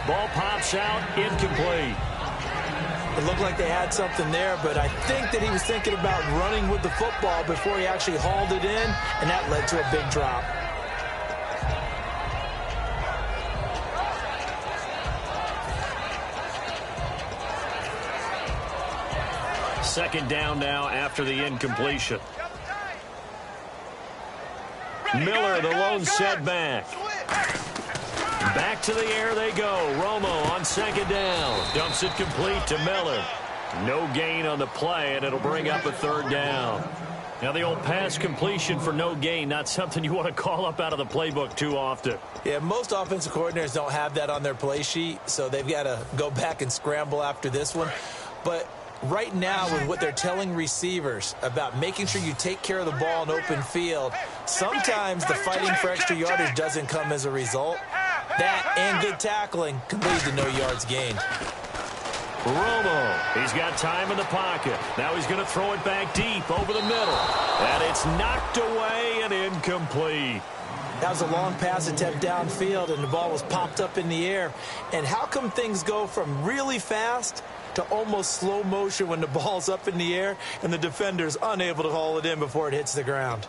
Ball pops out. Incomplete. It looked like they had something there, but I think that he was thinking about running with the football before he actually hauled it in, and that led to a big drop. Second down now after the incompletion. Miller, the lone setback. Back to the air they go. Romo on second down. Dumps it complete to Miller. No gain on the play, and it'll bring up a third down. Now, the old pass completion for no gain, not something you want to call up out of the playbook too often. Yeah, most offensive coordinators don't have that on their play sheet, so they've got to go back and scramble after this one. But right now, with what they're telling receivers about making sure you take care of the ball in open field, sometimes the fighting for extra yardage doesn't come as a result. That and good tackling can lead to no yards gained. Romo, he's got time in the pocket. Now he's going to throw it back deep over the middle. And it's knocked away and incomplete. That was a long pass attempt downfield, and the ball was popped up in the air. And how come things go from really fast to almost slow motion when the ball's up in the air and the defender's unable to haul it in before it hits the ground?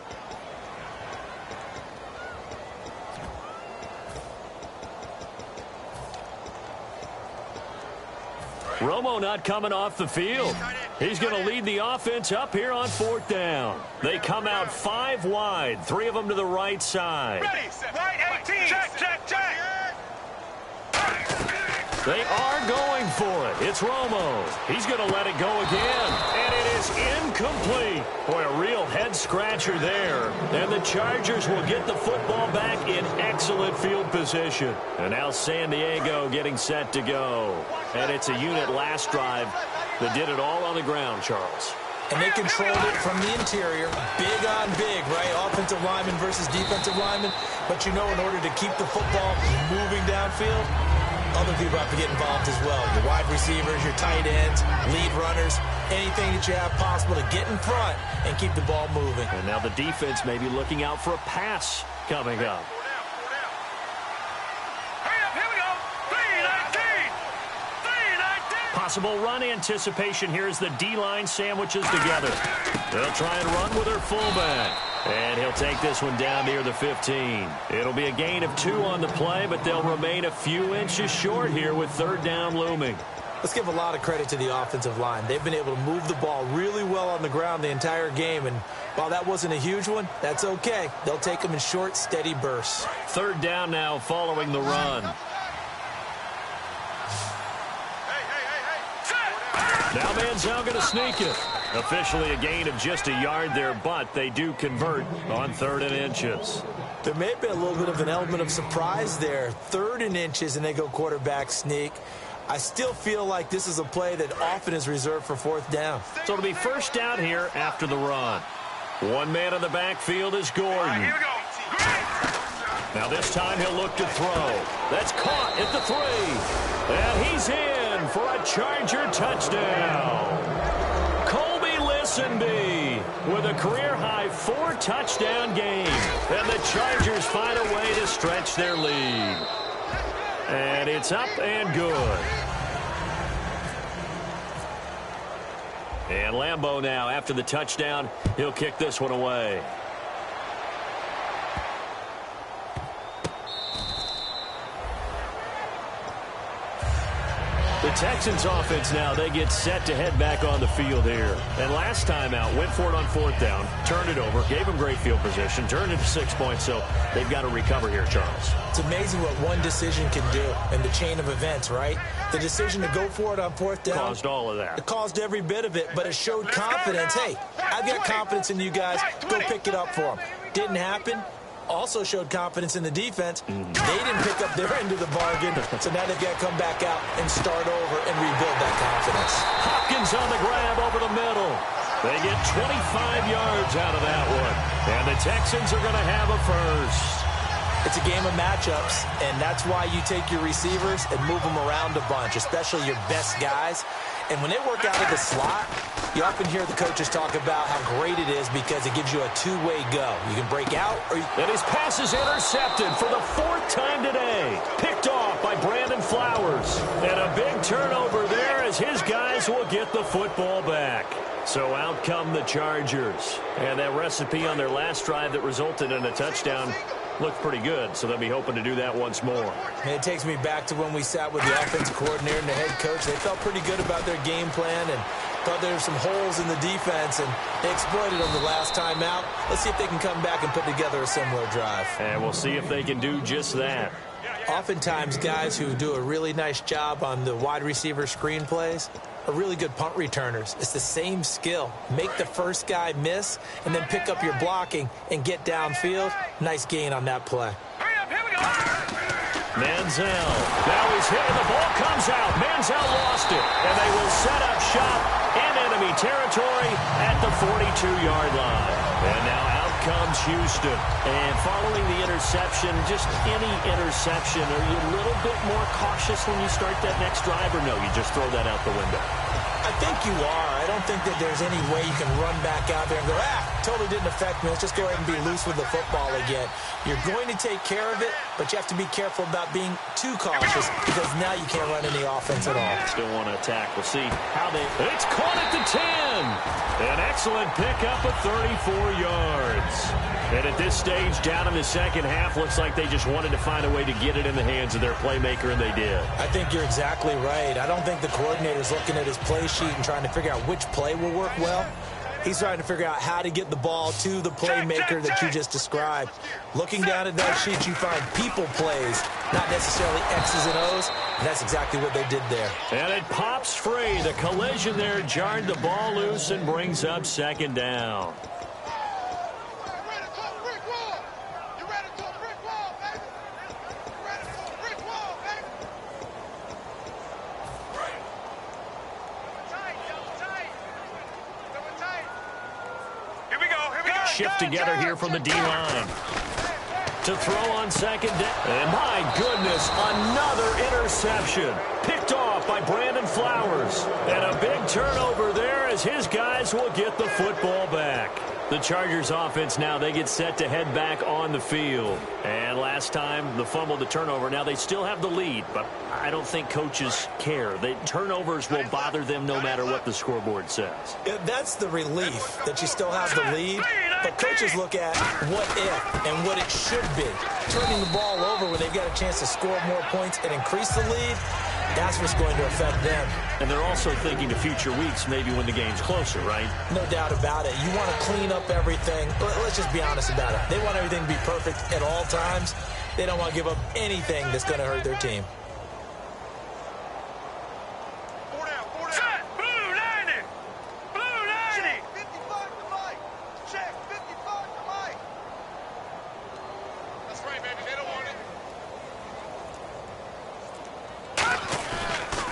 Romo not coming off the field. He's going to lead the offense up here on fourth down. They come out 5 wide, 3 of them to the right side. Ready, right 18. Check. They are going for it. It's Romo. He's going to let it go again. And it is incomplete. Boy, a real head-scratcher there. And the Chargers will get the football back in excellent field position. And now San Diego getting set to go. And it's a unit last drive that did it all on the ground, Charles. And they controlled it from the interior, big on big, right? Offensive lineman versus defensive lineman. But you know, in order to keep the football moving downfield, other people have to get involved as well. Your wide receivers, your tight ends, lead runners, anything that you have possible to get in front and keep the ball moving. And now the defense may be looking out for a pass coming up. Possible run anticipation here as the D-line sandwiches together. They'll try and run with their fullback. And he'll take this one down near the 15. It'll be a gain of 2 on the play, but they'll remain a few inches short here with third down looming. Let's give a lot of credit to the offensive line. They've been able to move the ball really well on the ground the entire game, and while that wasn't a huge one, that's okay. They'll take them in short, steady bursts. Third down now following the run. Now Manziel going to sneak it. Officially a gain of just a yard there, but they do convert on 3rd and inches. There may have been a little bit of an element of surprise there. 3rd and inches, and they go quarterback sneak. I still feel like this is a play that often is reserved for 4th down. So it'll be first down here after the run. One man in the backfield is Gordon. Right, here we go. Now this time he'll look to throw. That's caught at the 3. And he's in for a Charger touchdown. Colby Listenby with a career-high 4-touchdown game. And the Chargers find a way to stretch their lead. And it's up and good. And Lambeau now, after the touchdown, he'll kick this one away. The Texans offense now, they get set to head back on the field here. And last time out, went for it on 4th down, turned it over, gave them great field position, turned it to 6 points, so they've got to recover here, Charles. It's amazing what one decision can do in the chain of events, right? The decision to go for it on 4th down. Caused all of that. It caused every bit of it, but it showed confidence. Hey, I've got confidence in you guys. Go pick it up for them. Didn't happen. Also showed confidence in the defense. They didn't pick up their end of the bargain, so now they've got to come back out and start over and rebuild that confidence. Hopkins on the grab over the middle. They get 25 yards out of that one. And the Texans are going to have a first. It's a game of matchups, and that's why you take your receivers and move them around a bunch, especially your best guys. And when they work out of the slot, you often hear the coaches talk about how great it is because it gives you a two-way go. You can break out or you... And his pass is intercepted for the 4th time today. Picked off by Brandon Flowers. And a big turnover there as his guys will get the football back. So out come the Chargers. And that recipe on their last drive that resulted in a touchdown looked pretty good, so they'll be hoping to do that once more. And it takes me back to when we sat with the offensive coordinator and the head coach. They felt pretty good about their game plan and thought there were some holes in the defense, and they exploited them the last time out. Let's see if they can come back and put together a similar drive. And we'll see if they can do just that. Oftentimes, guys who do a really nice job on the wide receiver screen plays are really good punt returners. It's the same skill. Make the first guy miss and then pick up your blocking and get downfield. Nice gain on that play. Hurry up, here we go. Manziel. Now he's hit and the ball comes out. Manziel lost it. And they will set up shop in enemy territory at the 42-yard line. And now out comes Houston. And following the interception, just any interception, are you a little bit more cautious when you start that next drive, or no, you just throw that out the window? I think you are. I don't think that there's any way you can run back out there and go, totally didn't affect me. Let's just go ahead and be loose with the football again. You're going to take care of it, but you have to be careful about being too cautious because now you can't run any offense at all. Still want to attack. We'll see how they... It's caught at the 10. An excellent pickup of 34 yards. And at this stage, down in the second half, looks like they just wanted to find a way to get it in the hands of their playmaker, and they did. I think you're exactly right. I don't think the coordinator's looking at his play sheet and trying to figure out which play will work well. He's trying to figure out how to get the ball to the playmaker that you just described. Looking down at that sheet, you find people plays, not necessarily X's and O's, and that's exactly what they did there. And it pops free. The collision there jarred the ball loose and brings up second down. Shift together here from the D-line. To throw on second down. And my goodness, another interception. Picked off by Brandon Flowers. And a big turnover there as his guys will get the football back. The Chargers offense now, they get set to head back on the field. And last time, the fumble, the turnover. Now, they still have the lead, but I don't think coaches care. The turnovers will bother them no matter what the scoreboard says. Yeah, that's the relief, that you still have the lead. But coaches look at what if and what it should be. Turning the ball over when they've got a chance to score more points and increase the lead, that's what's going to affect them. And they're also thinking to future weeks, maybe when the game's closer, right? No doubt about it. You want to clean up everything. Let's just be honest about it. They want everything to be perfect at all times. They don't want to give up anything that's going to hurt their team. Set. Blue 90. Blue 90. 55 to Mike. Check. 55 to Mike. That's right, baby. They don't want it.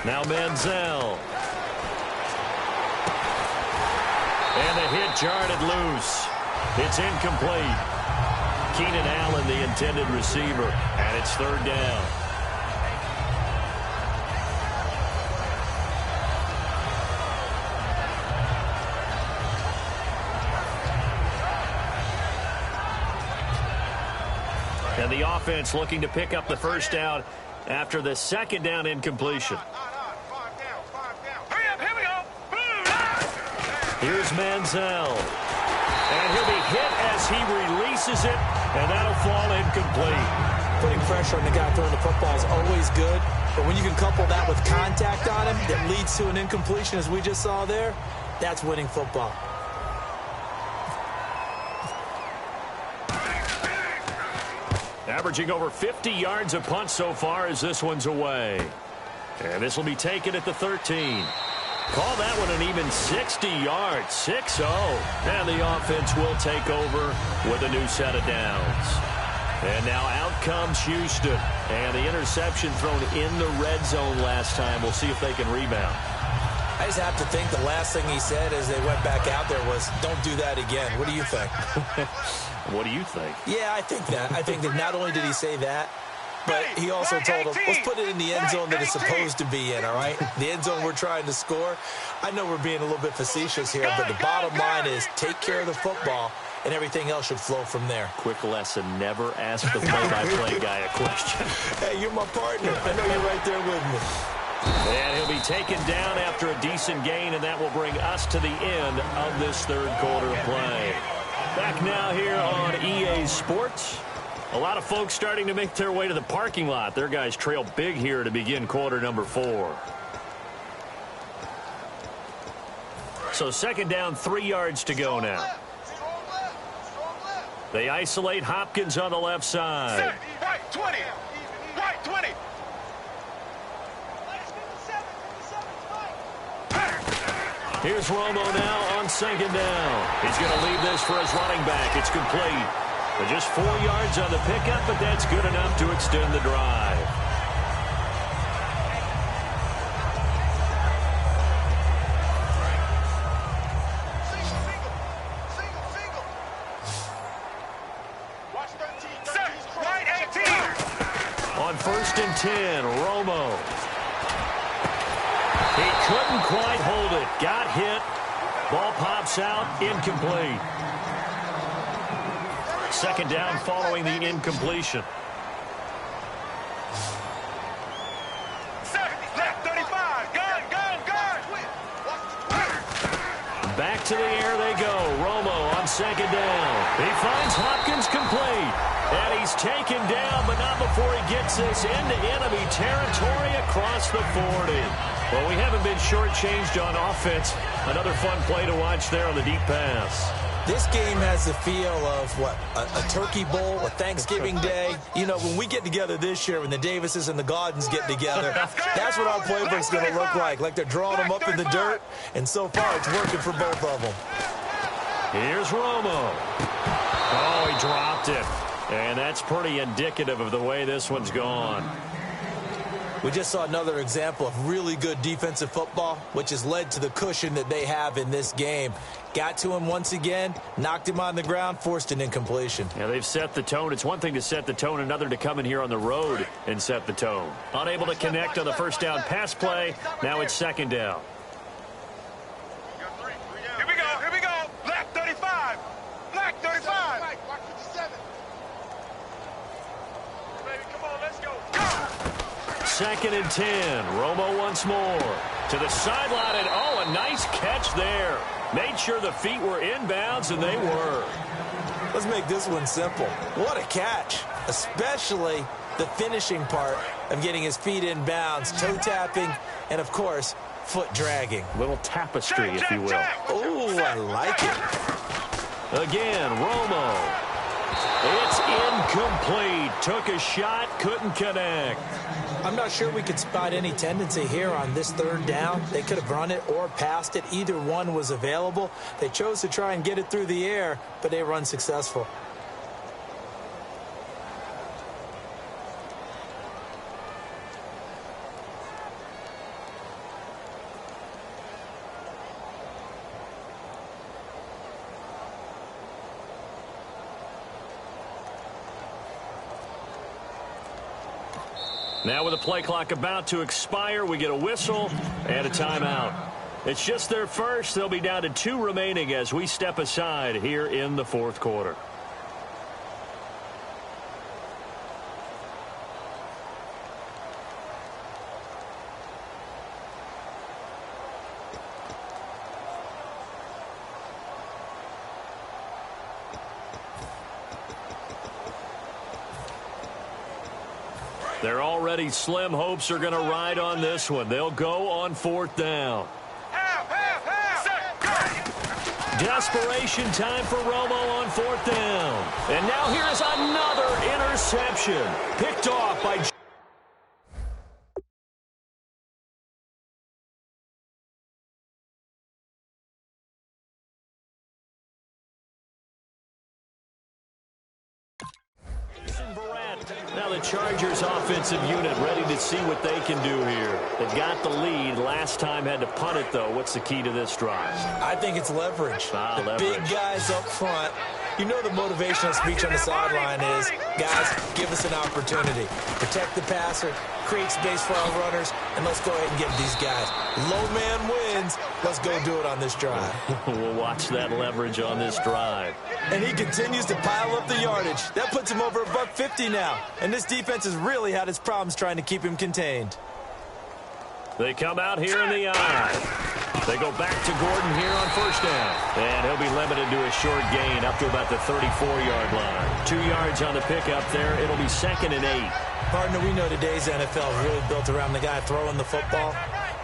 Now Manziel. And the hit jarred it loose. It's incomplete. Keenan Allen, the intended receiver, and it's third down. And the offense looking to pick up the first down after the second down incompletion. Here's Manziel. And he'll be hit as he releases it, and that'll fall incomplete. Putting pressure on the guy throwing the football is always good, but when you can couple that with contact on him that leads to an incompletion, as we just saw there, that's winning football. Averaging over 50 yards a punt so far as this one's away. And this will be taken at the 13. Call that one an even 60 yards, 6-0. And the offense will take over with a new set of downs. And now out comes Houston. And the interception thrown in the red zone last time. We'll see if they can rebound. I just have to think the last thing he said as they went back out there was, don't do that again. What do you think? What do you think? Yeah, I think that. I think that not only did he say that, but he also told them, let's put it in the end zone that it's supposed to be in, all right? The end zone we're trying to score. I know we're being a little bit facetious here, but the bottom line is take care of the football, and everything else should flow from there. Quick lesson, never ask the play-by-play guy a question. Hey, you're my partner. I know you're right there with me. And he'll be taken down after a decent gain, and that will bring us to the end of this third quarter of play. Back now here on EA Sports. A lot of folks starting to make their way to the parking lot. Their guys trail big here to begin quarter number 4. So second down, 3 yards to go now. They isolate Hopkins on the left side. Right 20. Right 20. Here's Romo now on second down. He's going to leave this for his running back. It's complete. But just 4 yards on the pickup, but that's good enough to extend the drive. Right 18. On first and 10, Romo. He couldn't quite hold it. Got hit. Ball pops out. Incomplete. Second down following the incompletion. Left 35. Gun. Back to the air they go. Romo on second down. He finds Hopkins complete. And he's taken down, but not before he gets this into enemy territory across the 40. Well, we haven't been shortchanged on offense. Another fun play to watch there on the deep pass. This game has the feel of, what, a turkey bowl, a Thanksgiving day. You know, when we get together this year, when the Davises and the Gardens get together, that's what our playbook's going to look like they're drawing them up in the dirt, and so far it's working for both of them. Here's Romo. Oh, he dropped it. And that's pretty indicative of the way this one's gone. We just saw another example of really good defensive football, which has led to the cushion that they have in this game. Got to him once again, knocked him on the ground, forced an incompletion. Yeah, they've set the tone. It's one thing to set the tone, another to come in here on the road and set the tone. Unable to connect on the first down pass play. Now it's second down. Here we go. Left 35. 2nd and 10. Romo once more to the sideline, and a nice catch there. Made sure the feet were inbounds, and they were. Let's make this one simple. What a catch, especially the finishing part of getting his feet in bounds, toe tapping, and of course, foot dragging. Little tapestry, if you will. Oh, I like it. Again, Romo. It's incomplete. Took a shot, couldn't connect. I'm not sure we could spot any tendency here on this 3rd down. They could have run it or passed it. Either one was available. They chose to try and get it through the air, but they were unsuccessful. Now with the play clock about to expire, we get a whistle and a timeout. It's just their first. They'll be down to 2 remaining as we step aside here in the 4th quarter. They're already slim hopes are going to ride on this one. They'll go on 4th down. Desperation time for Romo on 4th down. And now here's another interception. Picked off by Now the Chargers offensive unit ready to see what they can do here. They've got the lead. Last time had to punt it, though. What's the key to this drive? I think it's leverage. Leverage. Big guys up front. You know the motivational speech on the sideline is, guys, give us an opportunity. Protect the passer, create space for our runners, and let's go ahead and get these guys. Low man wins. Let's go do it on this drive. We'll watch that leverage on this drive. And he continues to pile up the yardage. That puts him over $150 now. And this defense has really had its problems trying to keep him contained. They come out here in the eye. They go back to Gordon here on 1st down. And he'll be limited to a short gain up to about the 34-yard line. 2 yards on the pickup there. It'll be 2nd and 8. Partner, we know today's NFL is really built around the guy throwing the football.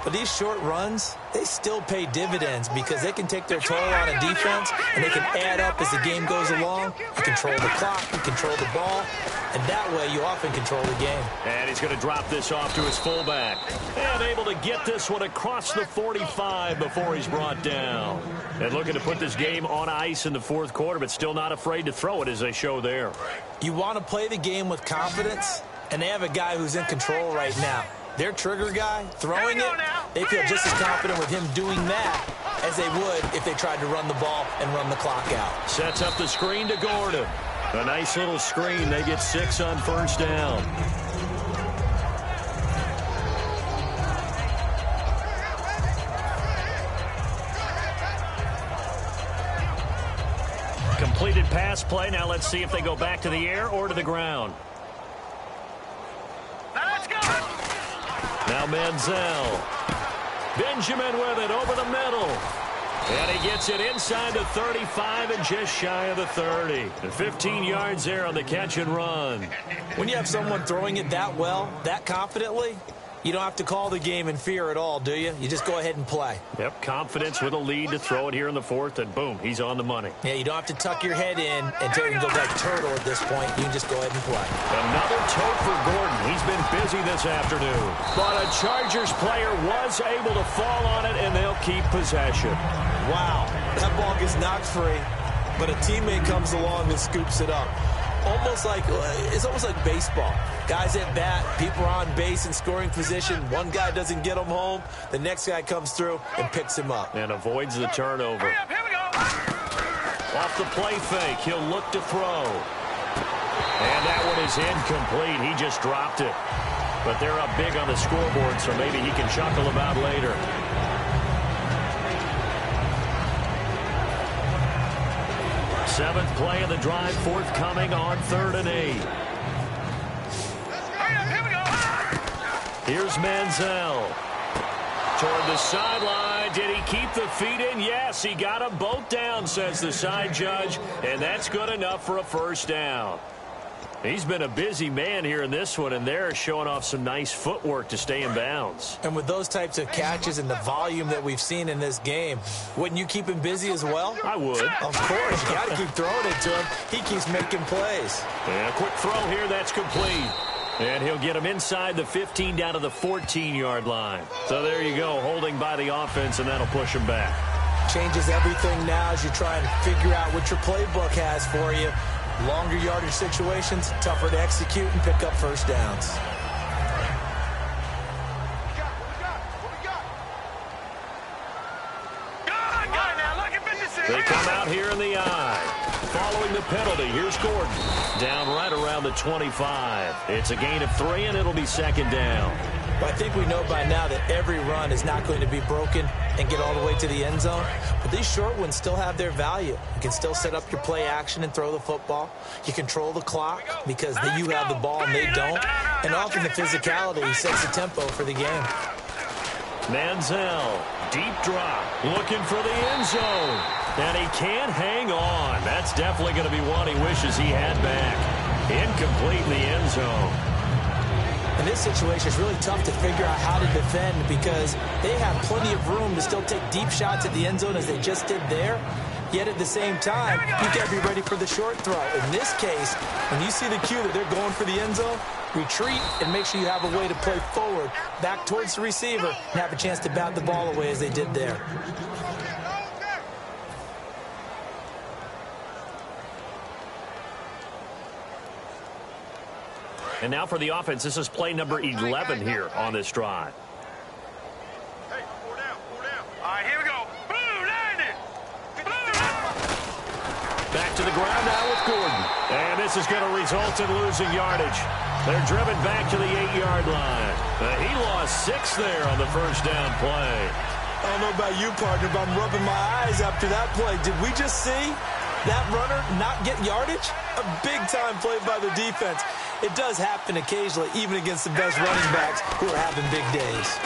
But these short runs, they still pay dividends because they can take their toll on a defense and they can add up as the game goes along. You control the clock, you control the ball, and that way you often control the game. And he's going to drop this off to his fullback. And able to get this one across the 45 before he's brought down. And looking to put this game on ice in the 4th quarter, but still not afraid to throw it as they show there. You want to play the game with confidence, and they have a guy who's in control right now. Their trigger guy throwing it, they feel just as confident with him doing that as they would if they tried to run the ball and run the clock out. Sets up the screen to Gordon. A nice little screen. They get 6 on 1st down. Completed pass play. Now let's see if they go back to the air or to the ground. Now Manziel. Benjamin with it over the middle. And he gets it inside the 35 and just shy of the 30. And 15 yards there on the catch and run. When you have someone throwing it that well, that confidently, you don't have to call the game in fear at all, do you? You just go ahead and play. Yep, confidence with a lead to throw it here in the 4th, and boom, he's on the money. Yeah, you don't have to tuck your head in and take and go like turtle at this point. You can just go ahead and play. Another toe for Gordon. He's been busy this afternoon. But a Chargers player was able to fall on it, and they'll keep possession. Wow, that ball gets knocked free, but a teammate comes along and scoops it up. It's almost like baseball. Guys at bat, people are on base in scoring position. One guy doesn't get him home. The next guy comes through and picks him up. And avoids the turnover. Here we go. Off the play fake, he'll look to throw. And that one is incomplete. He just dropped it. But they're up big on the scoreboard, so maybe he can chuckle about later. Seventh play of the drive, forthcoming on 3rd and 8. Here we go. Here's Manziel. Toward the sideline. Did he keep the feet in? Yes, he got them both down, says the side judge, and that's good enough for a first down. He's been a busy man here in this one, and they're showing off some nice footwork to stay in bounds. And with those types of catches and the volume that we've seen in this game, wouldn't you keep him busy as well? I would. Of course. You got to keep throwing it to him. He keeps making plays. And a quick throw here. That's complete. And he'll get him inside the 15 down to the 14-yard line. So there you go, holding by the offense, and that'll push him back. Changes everything now as you try and figure out what your playbook has for you. Longer yardage situations, tougher to execute and pick up first downs. They come out here in the eye. Following the penalty, here's Gordon. Down right around the 25. It's a gain of 3, and it'll be second down. Well, I think we know by now that every run is not going to be broken and get all the way to the end zone. But these short ones still have their value. You can still set up your play action and throw the football. You control the clock because you have the ball and they don't. And often the physicality sets the tempo for the game. Manziel, deep drop, looking for the end zone. And he can't hang on. That's definitely going to be one he wishes he had back. Incomplete in the end zone. In this situation, it's really tough to figure out how to defend because they have plenty of room to still take deep shots at the end zone as they just did there. Yet at the same time, you got to be ready for the short throw. In this case, when you see the cue that they're going for the end zone, retreat and make sure you have a way to play forward, back towards the receiver, and have a chance to bat the ball away as they did there. And now for the offense, this is play number 11 here on this drive. Hey, 4 down, 4 down. All right, here we go. Blue line. Back to the ground now with Gordon. And this is going to result in losing yardage. They're driven back to the 8-yard line. He lost 6 there on the first down play. I don't know about you, partner, but I'm rubbing my eyes after that play. Did we just see that runner not get yardage? A big-time play by the defense. It does happen occasionally, even against the best running backs who are having big days.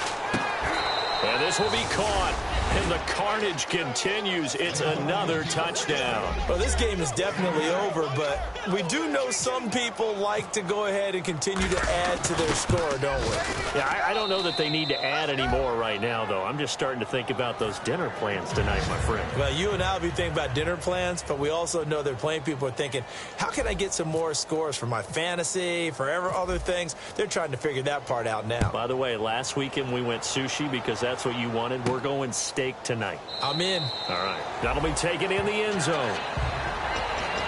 And this will be caught. And the carnage continues. It's another touchdown. Well, this game is definitely over, but we do know some people like to go ahead and continue to add to their score, don't we? Yeah, I don't know that they need to add any more right now, though. I'm just starting to think about those dinner plans tonight, my friend. Well, you and I will be thinking about dinner plans, but we also know that plenty of people are thinking, how can I get some more scores for my fantasy, for other things? They're trying to figure that part out now. By the way, last weekend we went sushi because that's what you wanted. We're going steak tonight. I'm in. All right. That'll be taken in the end zone.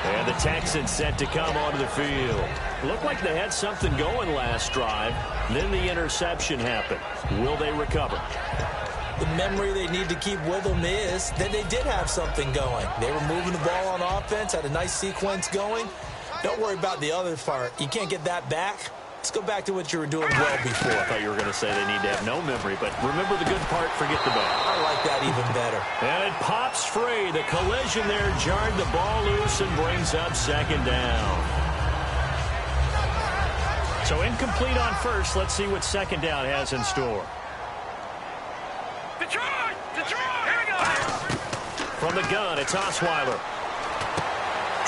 And the Texans set to come onto the field. Looked like they had something going last drive. Then the interception happened. Will they recover? The memory they need to keep with them is that they did have something going. They were moving the ball on offense, had a nice sequence going. Don't worry about the other part. You can't get that back. Let's go back to what you were doing well before. I thought you were going to say they need to have no memory, but remember the good part, forget the bad. I like that even better. And it pops free. The collision there jarred the ball loose and brings up second down. So incomplete on first. Let's see what second down has in store. Detroit! Detroit! Here we go! From the gun, it's Osweiler.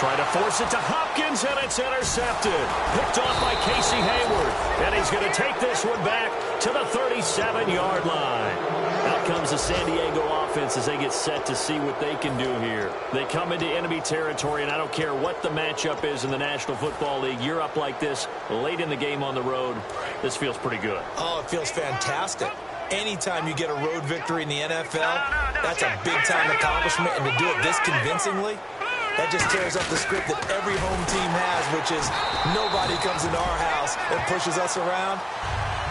Try to force it to Hopkins, and it's intercepted. Picked off by Casey Hayward. And he's going to take this one back to the 37-yard line. Out comes the San Diego offense as they get set to see what they can do here. They come into enemy territory, and I don't care what the matchup is in the National Football League. You're up like this late in the game on the road. This feels pretty good. Oh, it feels fantastic. Anytime you get a road victory in the NFL, that's a big-time accomplishment, and to do it this convincingly, that just tears up the script that every home team has, which is nobody comes into our house and pushes us around.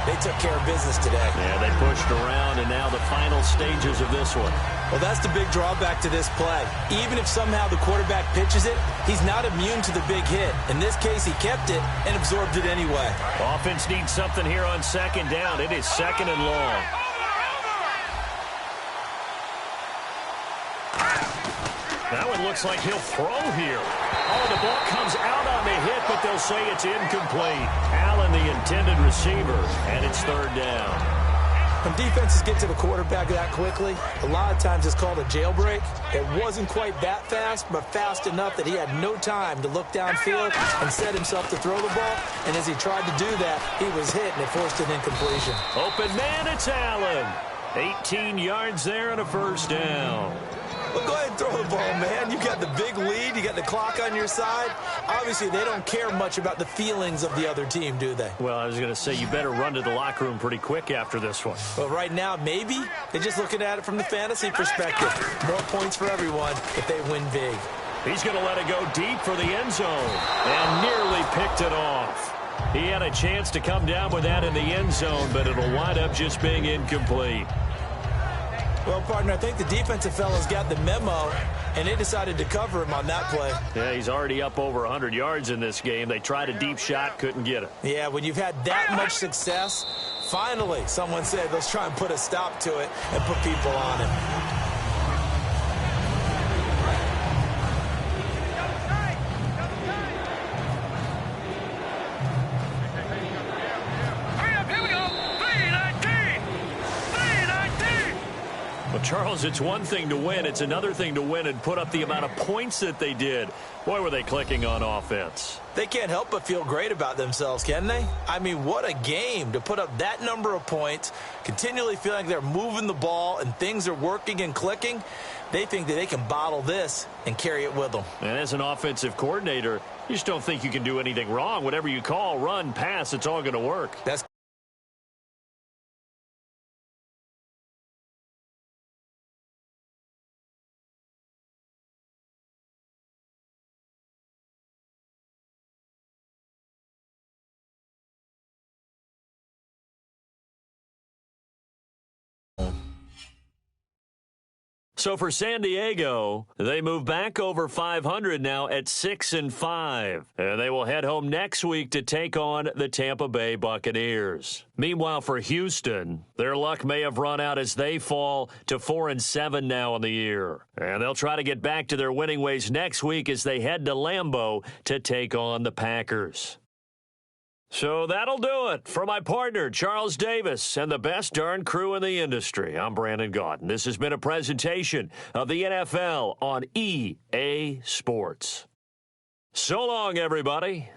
They took care of business today. Yeah, they pushed around, and now the final stages of this one. Well, that's the big drawback to this play. Even if somehow the quarterback pitches it, he's not immune to the big hit. In this case, he kept it and absorbed it anyway. Offense needs something here on second down. It is second and long. That one looks like he'll throw here. Oh, the ball comes out on the hit, but they'll say it's incomplete. Allen, the intended receiver, and it's third down. When defenses get to the quarterback that quickly, a lot of times it's called a jailbreak. It wasn't quite that fast, but fast enough that he had no time to look downfield and set himself to throw the ball. And as he tried to do that, he was hit, and it forced an incompletion. Open man, it's Allen. 18 yards there and a first down. Well, go ahead and throw the ball, man. You got the big lead. You got the clock on your side. Obviously, they don't care much about the feelings of the other team, do they? Well, I was going to say, you better run to the locker room pretty quick after this one. Well, right now, maybe. They're just looking at it from the fantasy perspective. More points for everyone if they win big. He's going to let it go deep for the end zone and nearly picked it off. He had a chance to come down with that in the end zone, but it'll wind up just being incomplete. Well, partner, I think the defensive fellas got the memo, and they decided to cover him on that play. Yeah, he's already up over 100 yards in this game. They tried a deep shot, couldn't get it. Yeah, when you've had that much success, finally, someone said, let's try and put a stop to it and put people on him. Well, Charles, it's one thing to win. It's another thing to win and put up the amount of points that they did. Boy, were they clicking on offense. They can't help but feel great about themselves, can they? I mean, what a game to put up that number of points, continually feeling like they're moving the ball and things are working and clicking. They think that they can bottle this and carry it with them. And as an offensive coordinator, you just don't think you can do anything wrong. Whatever you call, run, pass, it's all going to work. That's So for San Diego, they move back over 500 now at 6-5. And they will head home next week to take on the Tampa Bay Buccaneers. Meanwhile, for Houston, their luck may have run out as they fall to 4-7 now in the year. And they'll try to get back to their winning ways next week as they head to Lambeau to take on the Packers. So that'll do it for my partner, Charles Davis, and the best darn crew in the industry. I'm Brandon Gaudin. This has been a presentation of the NFL on EA Sports. So long, everybody.